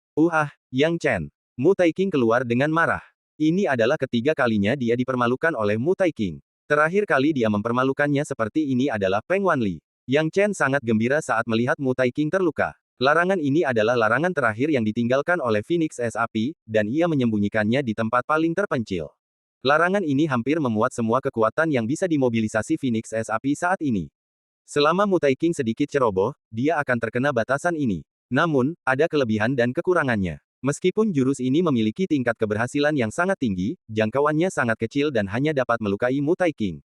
Yang Chen. Mutai King keluar dengan marah. Ini adalah ketiga kalinya dia dipermalukan oleh Mutai King. Terakhir kali dia mempermalukannya seperti ini adalah Peng Wanli. Yang Chen sangat gembira saat melihat Mutai King terluka. Larangan ini adalah larangan terakhir yang ditinggalkan oleh Phoenix Es Api, dan ia menyembunyikannya di tempat paling terpencil. Larangan ini hampir memuat semua kekuatan yang bisa dimobilisasi Phoenix Es Api saat ini. Selama Mutai King sedikit ceroboh, dia akan terkena batasan ini. Namun, ada kelebihan dan kekurangannya. Meskipun jurus ini memiliki tingkat keberhasilan yang sangat tinggi, jangkauannya sangat kecil dan hanya dapat melukai Mutai King.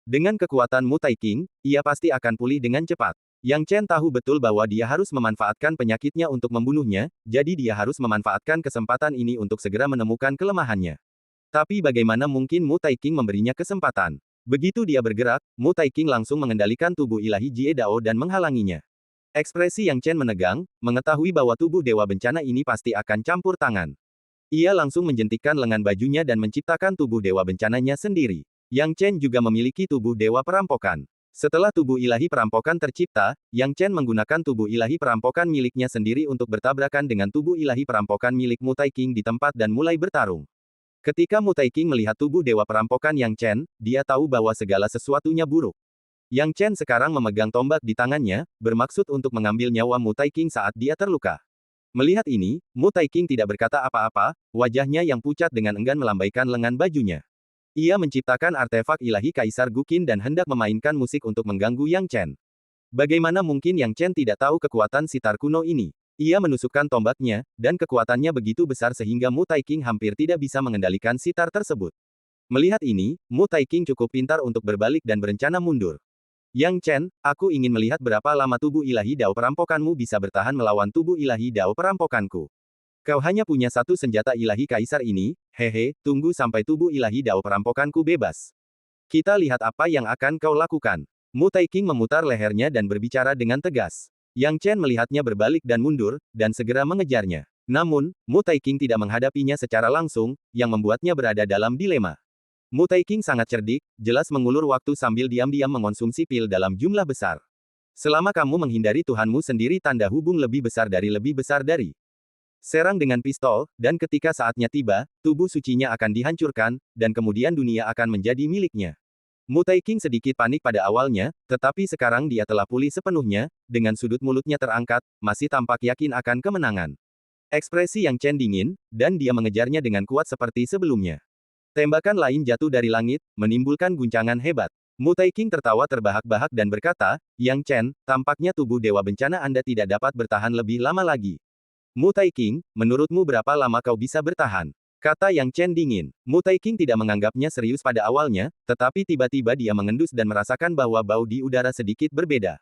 Dengan kekuatan Mutai King, ia pasti akan pulih dengan cepat. Yang Chen tahu betul bahwa dia harus memanfaatkan penyakitnya untuk membunuhnya, jadi dia harus memanfaatkan kesempatan ini untuk segera menemukan kelemahannya. Tapi bagaimana mungkin Mutai King memberinya kesempatan? Begitu dia bergerak, Mutai King langsung mengendalikan tubuh ilahi Jie Dao dan menghalanginya. Ekspresi Yang Chen menegang, mengetahui bahwa tubuh Dewa Bencana ini pasti akan campur tangan. Ia langsung menjentikkan lengan bajunya dan menciptakan tubuh Dewa Bencananya sendiri. Yang Chen juga memiliki tubuh Dewa Perampokan. Setelah tubuh ilahi perampokan tercipta, Yang Chen menggunakan tubuh ilahi perampokan miliknya sendiri untuk bertabrakan dengan tubuh ilahi perampokan milik Mutai King di tempat dan mulai bertarung. Ketika Mutai King melihat tubuh Dewa Perampokan Yang Chen, dia tahu bahwa segala sesuatunya buruk. Yang Chen sekarang memegang tombak di tangannya, bermaksud untuk mengambil nyawa Mutai King saat dia terluka. Melihat ini, Mutai King tidak berkata apa-apa, wajahnya yang pucat dengan enggan melambaikan lengan bajunya. Ia menciptakan artefak ilahi Kaisar Guqin dan hendak memainkan musik untuk mengganggu Yang Chen. Bagaimana mungkin Yang Chen tidak tahu kekuatan sitar kuno ini? Ia menusukkan tombaknya, dan kekuatannya begitu besar sehingga Mutai King hampir tidak bisa mengendalikan sitar tersebut. Melihat ini, Mutai King cukup pintar untuk berbalik dan berencana mundur. Yang Chen, aku ingin melihat berapa lama tubuh ilahi Dao perampokanmu bisa bertahan melawan tubuh ilahi Dao perampokanku. Kau hanya punya satu senjata ilahi kaisar ini, tunggu sampai tubuh ilahi Dao perampokanku bebas. Kita lihat apa yang akan kau lakukan. Mutai King memutar lehernya dan berbicara dengan tegas. Yang Chen melihatnya berbalik dan mundur, dan segera mengejarnya. Namun, Mu Taiking tidak menghadapinya secara langsung, yang membuatnya berada dalam dilema. Mu Taiking sangat cerdik, jelas mengulur waktu sambil diam-diam mengonsumsi pil dalam jumlah besar. Selama kamu menghindari Tuhanmu sendiri tanda hubung lebih besar dari. Serang dengan pistol, dan ketika saatnya tiba, tubuh sucinya akan dihancurkan, dan kemudian dunia akan menjadi miliknya. Mu Taiking sedikit panik pada awalnya, tetapi sekarang dia telah pulih sepenuhnya, dengan sudut mulutnya terangkat, masih tampak yakin akan kemenangan. Ekspresi Yang Chen dingin, dan dia mengejarnya dengan kuat seperti sebelumnya. Tembakan lain jatuh dari langit, menimbulkan guncangan hebat. Mu Taiking tertawa terbahak-bahak dan berkata, Yang Chen, tampaknya tubuh Dewa Bencana Anda tidak dapat bertahan lebih lama lagi. Mu Taiking, menurutmu berapa lama kau bisa bertahan? Kata Yang Chen dingin. Mu Taiking tidak menganggapnya serius pada awalnya, tetapi tiba-tiba dia mengendus dan merasakan bahwa bau di udara sedikit berbeda.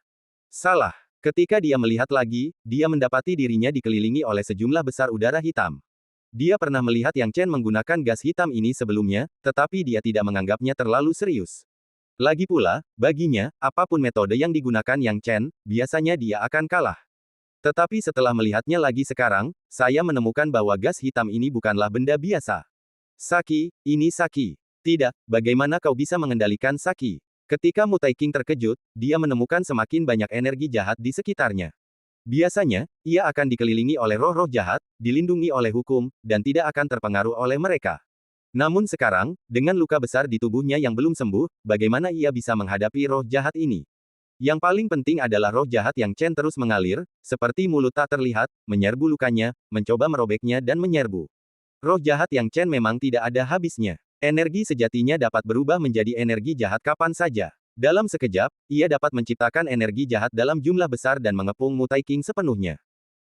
Salah. Ketika dia melihat lagi, dia mendapati dirinya dikelilingi oleh sejumlah besar udara hitam. Dia pernah melihat Yang Chen menggunakan gas hitam ini sebelumnya, tetapi dia tidak menganggapnya terlalu serius. Lagi pula, baginya, apapun metode yang digunakan Yang Chen, biasanya dia akan kalah. Tetapi setelah melihatnya lagi sekarang, saya menemukan bahwa gas hitam ini bukanlah benda biasa. Saki, ini Saki. Tidak, bagaimana kau bisa mengendalikan Saki? Ketika Mu Taiking terkejut, dia menemukan semakin banyak energi jahat di sekitarnya. Biasanya, ia akan dikelilingi oleh roh-roh jahat, dilindungi oleh hukum, dan tidak akan terpengaruh oleh mereka. Namun sekarang, dengan luka besar di tubuhnya yang belum sembuh, bagaimana ia bisa menghadapi roh jahat ini? Yang paling penting adalah roh jahat Yang Chen terus mengalir, seperti mulut tak terlihat, menyerbu lukanya, mencoba merobeknya dan menyerbu. Roh jahat Yang Chen memang tidak ada habisnya. Energi sejatinya dapat berubah menjadi energi jahat kapan saja. Dalam sekejap, ia dapat menciptakan energi jahat dalam jumlah besar dan mengepung Mu Taiking sepenuhnya.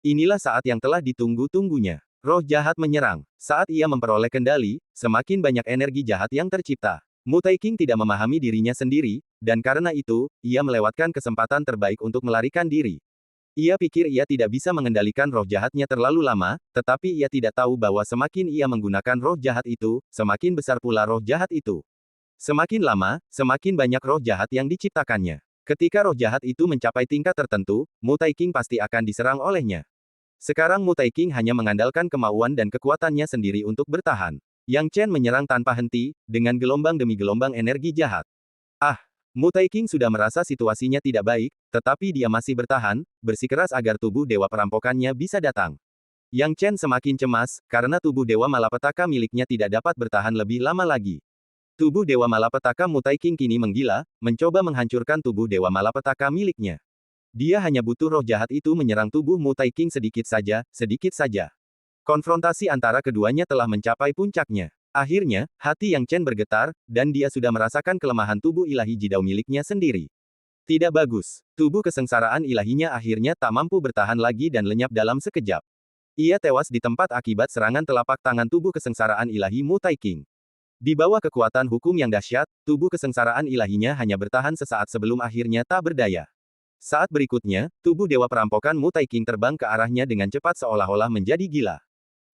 Inilah saat yang telah ditunggu-tunggunya. Roh jahat menyerang. Saat ia memperoleh kendali, semakin banyak energi jahat yang tercipta. Mu Taiking tidak memahami dirinya sendiri, dan karena itu, ia melewatkan kesempatan terbaik untuk melarikan diri. Ia pikir ia tidak bisa mengendalikan roh jahatnya terlalu lama, tetapi ia tidak tahu bahwa semakin ia menggunakan roh jahat itu, semakin besar pula roh jahat itu. Semakin lama, semakin banyak roh jahat yang diciptakannya. Ketika roh jahat itu mencapai tingkat tertentu, Mu Taiking pasti akan diserang olehnya. Sekarang Mu Taiking hanya mengandalkan kemauan dan kekuatannya sendiri untuk bertahan. Yang Chen menyerang tanpa henti, dengan gelombang demi gelombang energi jahat. Ah! Mu Taiking sudah merasa situasinya tidak baik, tetapi dia masih bertahan, bersikeras agar tubuh dewa perampokannya bisa datang. Yang Chen semakin cemas, karena tubuh dewa malapetaka miliknya tidak dapat bertahan lebih lama lagi. Tubuh dewa malapetaka Mu Taiking kini menggila, mencoba menghancurkan tubuh dewa malapetaka miliknya. Dia hanya butuh roh jahat itu menyerang tubuh Mu Taiking sedikit saja, sedikit saja. Konfrontasi antara keduanya telah mencapai puncaknya. Akhirnya, hati Yang Chen bergetar, dan dia sudah merasakan kelemahan tubuh ilahi jidau miliknya sendiri. Tidak bagus. Tubuh kesengsaraan ilahinya akhirnya tak mampu bertahan lagi dan lenyap dalam sekejap. Ia tewas di tempat akibat serangan telapak tangan tubuh kesengsaraan ilahi Mu Taiking. Di bawah kekuatan hukum yang dahsyat, tubuh kesengsaraan ilahinya hanya bertahan sesaat sebelum akhirnya tak berdaya. Saat berikutnya, tubuh dewa perampokan Mu Taiking terbang ke arahnya dengan cepat seolah-olah menjadi gila.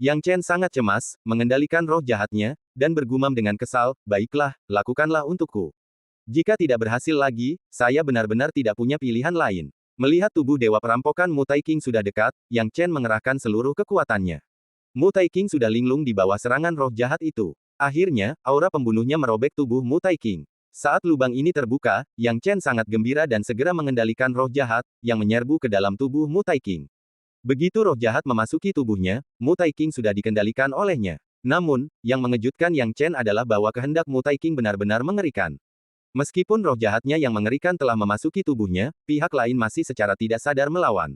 Yang Chen sangat cemas, mengendalikan roh jahatnya, dan bergumam dengan kesal, baiklah, lakukanlah untukku. Jika tidak berhasil lagi, saya benar-benar tidak punya pilihan lain. Melihat tubuh dewa perampokan Mu Taiking sudah dekat, Yang Chen mengerahkan seluruh kekuatannya. Mu Taiking sudah linglung di bawah serangan roh jahat itu. Akhirnya, aura pembunuhnya merobek tubuh Mu Taiking. Saat lubang ini terbuka, Yang Chen sangat gembira dan segera mengendalikan roh jahat, yang menyerbu ke dalam tubuh Mu Taiking. Begitu roh jahat memasuki tubuhnya, Mu Taiking sudah dikendalikan olehnya. Namun, yang mengejutkan Yang Chen adalah bahwa kehendak Mu Taiking benar-benar mengerikan. Meskipun roh jahatnya yang mengerikan telah memasuki tubuhnya, pihak lain masih secara tidak sadar melawan.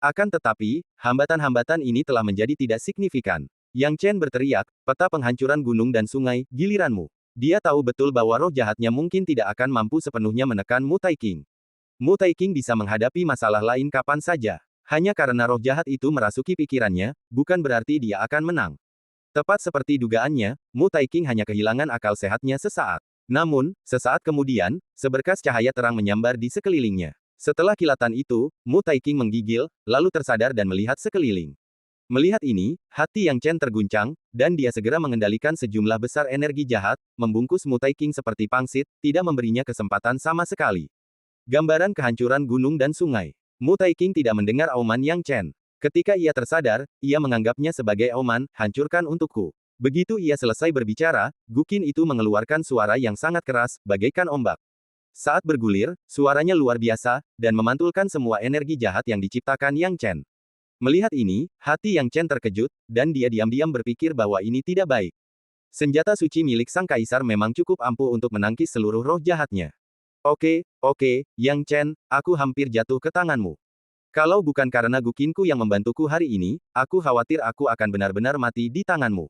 Akan tetapi, hambatan-hambatan ini telah menjadi tidak signifikan. Yang Chen berteriak, peta penghancuran gunung dan sungai, giliranmu. Dia tahu betul bahwa roh jahatnya mungkin tidak akan mampu sepenuhnya menekan Mu Taiking. Mu Taiking bisa menghadapi masalah lain kapan saja. Hanya karena roh jahat itu merasuki pikirannya, bukan berarti dia akan menang. Tepat seperti dugaannya, Mu Taiking hanya kehilangan akal sehatnya sesaat. Namun, sesaat kemudian, seberkas cahaya terang menyambar di sekelilingnya. Setelah kilatan itu, Mu Taiking menggigil, lalu tersadar dan melihat sekeliling. Melihat ini, hati Yang Chen terguncang, dan dia segera mengendalikan sejumlah besar energi jahat, membungkus Mu Taiking seperti pangsit, tidak memberinya kesempatan sama sekali. Gambaran kehancuran gunung dan sungai. Mu Taiking tidak mendengar auman Yang Chen. Ketika ia tersadar, ia menganggapnya sebagai auman, hancurkan untukku. Begitu ia selesai berbicara, Guqin itu mengeluarkan suara yang sangat keras, bagaikan ombak. Saat bergulir, suaranya luar biasa, dan memantulkan semua energi jahat yang diciptakan Yang Chen. Melihat ini, hati Yang Chen terkejut, dan dia diam-diam berpikir bahwa ini tidak baik. Senjata suci milik sang kaisar memang cukup ampuh untuk menangkis seluruh roh jahatnya. Oke, Yang Chen, aku hampir jatuh ke tanganmu. Kalau bukan karena Guqinku yang membantuku hari ini, aku khawatir aku akan benar-benar mati di tanganmu.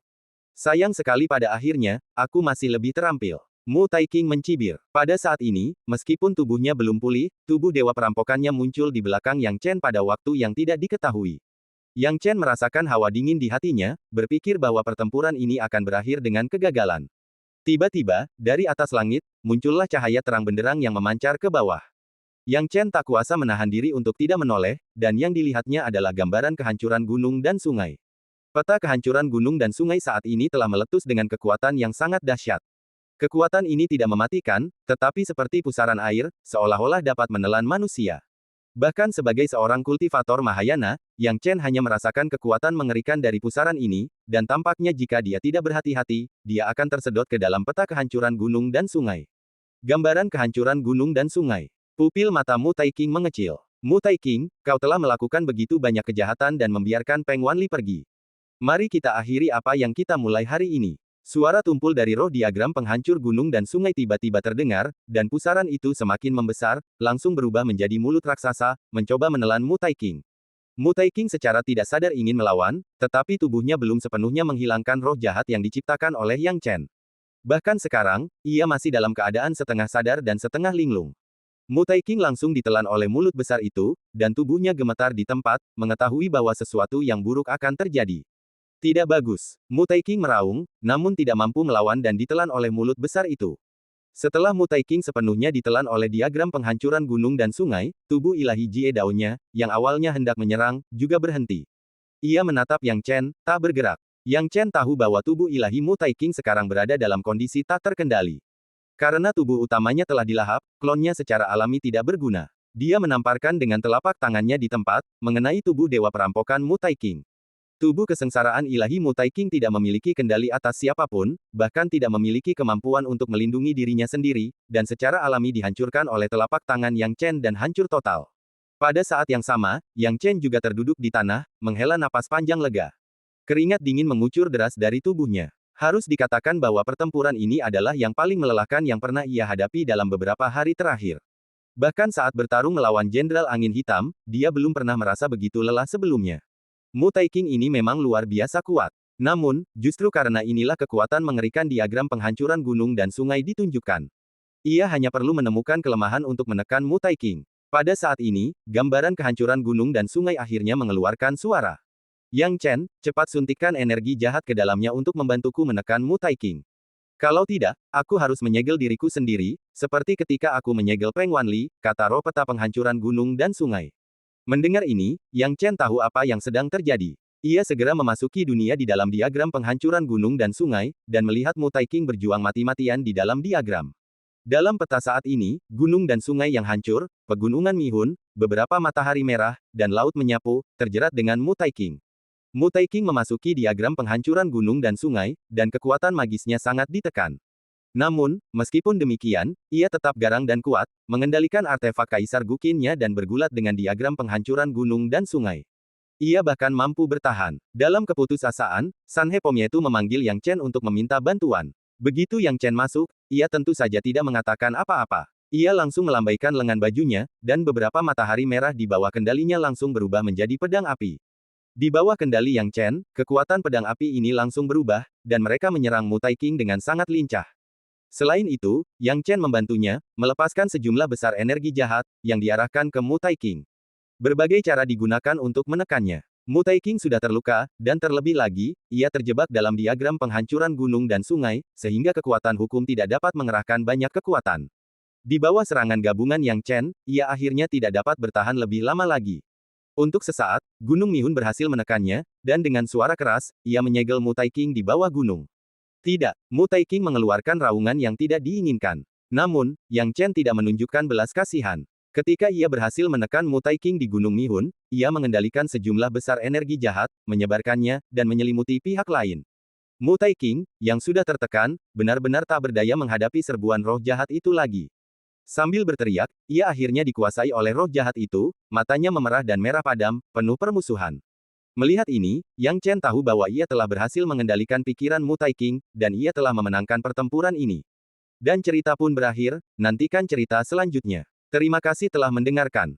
Sayang sekali pada akhirnya, aku masih lebih terampil. Mu Taiking mencibir. Pada saat ini, meskipun tubuhnya belum pulih, tubuh dewa perampokannya muncul di belakang Yang Chen pada waktu yang tidak diketahui. Yang Chen merasakan hawa dingin di hatinya, berpikir bahwa pertempuran ini akan berakhir dengan kegagalan. Tiba-tiba, dari atas langit, muncullah cahaya terang benderang yang memancar ke bawah. Yang Chen tak kuasa menahan diri untuk tidak menoleh, dan yang dilihatnya adalah gambaran kehancuran gunung dan sungai. Peta kehancuran gunung dan sungai saat ini telah meletus dengan kekuatan yang sangat dahsyat. Kekuatan ini tidak mematikan, tetapi seperti pusaran air, seolah-olah dapat menelan manusia. Bahkan sebagai seorang kultivator Mahayana, Yang Chen hanya merasakan kekuatan mengerikan dari pusaran ini, dan tampaknya jika dia tidak berhati-hati, dia akan tersedot ke dalam peta kehancuran gunung dan sungai. Gambaran kehancuran gunung dan sungai. Pupil mata Mu Taiking mengecil. Mu Taiking, kau telah melakukan begitu banyak kejahatan dan membiarkan Peng Wanli pergi. Mari kita akhiri apa yang kita mulai hari ini. Suara tumpul dari roh diagram penghancur gunung dan sungai tiba-tiba terdengar, dan pusaran itu semakin membesar, langsung berubah menjadi mulut raksasa, mencoba menelan Mu Taiking. Mu Taiking secara tidak sadar ingin melawan, tetapi tubuhnya belum sepenuhnya menghilangkan roh jahat yang diciptakan oleh Yang Chen. Bahkan sekarang, ia masih dalam keadaan setengah sadar dan setengah linglung. Mu Taiking langsung ditelan oleh mulut besar itu, dan tubuhnya gemetar di tempat, mengetahui bahwa sesuatu yang buruk akan terjadi. Tidak bagus. Mu Taiking meraung, namun tidak mampu melawan dan ditelan oleh mulut besar itu. Setelah Mu Taiking sepenuhnya ditelan oleh diagram penghancuran gunung dan sungai, tubuh ilahi Jie Dao-nya, yang awalnya hendak menyerang, juga berhenti. Ia menatap Yang Chen, tak bergerak. Yang Chen tahu bahwa tubuh ilahi Mu Taiking sekarang berada dalam kondisi tak terkendali. Karena tubuh utamanya telah dilahap, klonnya secara alami tidak berguna. Dia menamparkan dengan telapak tangannya di tempat, mengenai tubuh dewa perampokan Mu Taiking. Tubuh kesengsaraan ilahi Mu Taiking tidak memiliki kendali atas siapapun, bahkan tidak memiliki kemampuan untuk melindungi dirinya sendiri, dan secara alami dihancurkan oleh telapak tangan Yang Chen dan hancur total. Pada saat yang sama, Yang Chen juga terduduk di tanah, menghela napas panjang lega. Keringat dingin mengucur deras dari tubuhnya. Harus dikatakan bahwa pertempuran ini adalah yang paling melelahkan yang pernah ia hadapi dalam beberapa hari terakhir. Bahkan saat bertarung melawan Jenderal Angin Hitam, dia belum pernah merasa begitu lelah sebelumnya. Mu Taiking ini memang luar biasa kuat. Namun, justru karena inilah kekuatan mengerikan diagram penghancuran gunung dan sungai ditunjukkan. Ia hanya perlu menemukan kelemahan untuk menekan Mu Taiking. Pada saat ini, gambaran kehancuran gunung dan sungai akhirnya mengeluarkan suara. Yang Chen, cepat suntikkan energi jahat ke dalamnya untuk membantuku menekan Mu Taiking. Kalau tidak, aku harus menyegel diriku sendiri, seperti ketika aku menyegel Peng Wanli, kata roh peta penghancuran gunung dan sungai. Mendengar ini, Yang Chen tahu apa yang sedang terjadi. Ia segera memasuki dunia di dalam diagram penghancuran gunung dan sungai, dan melihat Mu Taiking berjuang mati-matian di dalam diagram. Dalam peta saat ini, gunung dan sungai yang hancur, pegunungan Mihun, beberapa matahari merah, dan laut menyapu, terjerat dengan Mu Taiking. Mu Taiking memasuki diagram penghancuran gunung dan sungai, dan kekuatan magisnya sangat ditekan. Namun, meskipun demikian, ia tetap garang dan kuat, mengendalikan artefak Kaisar Guqin-nya dan bergulat dengan diagram penghancuran gunung dan sungai. Ia bahkan mampu bertahan. Dalam keputusasaan, Sanhe Pomyetu memanggil Yang Chen untuk meminta bantuan. Begitu Yang Chen masuk, ia tentu saja tidak mengatakan apa-apa. Ia langsung melambaikan lengan bajunya, dan beberapa matahari merah di bawah kendalinya langsung berubah menjadi pedang api. Di bawah kendali Yang Chen, kekuatan pedang api ini langsung berubah, dan mereka menyerang Mu Taiking dengan sangat lincah. Selain itu, Yang Chen membantunya, melepaskan sejumlah besar energi jahat, yang diarahkan ke Mu Taiking. Berbagai cara digunakan untuk menekannya. Mu Taiking sudah terluka, dan terlebih lagi, ia terjebak dalam diagram penghancuran gunung dan sungai, sehingga kekuatan hukum tidak dapat mengerahkan banyak kekuatan. Di bawah serangan gabungan Yang Chen, ia akhirnya tidak dapat bertahan lebih lama lagi. Untuk sesaat, Gunung Mihun berhasil menekannya, dan dengan suara keras, ia menyegel Mu Taiking di bawah gunung. Tidak, Mu Taiking mengeluarkan raungan yang tidak diinginkan. Namun, Yang Chen tidak menunjukkan belas kasihan. Ketika ia berhasil menekan Mutai King di Gunung Mihun, ia mengendalikan sejumlah besar energi jahat, menyebarkannya, dan menyelimuti pihak lain. Mutai King, yang sudah tertekan, benar-benar tak berdaya menghadapi serbuan roh jahat itu lagi. Sambil berteriak, ia akhirnya dikuasai oleh roh jahat itu, matanya memerah dan merah padam, penuh permusuhan. Melihat ini, Yang Chen tahu bahwa ia telah berhasil mengendalikan pikiran Mutai King, dan ia telah memenangkan pertempuran ini. Dan cerita pun berakhir, nantikan cerita selanjutnya. Terima kasih telah mendengarkan.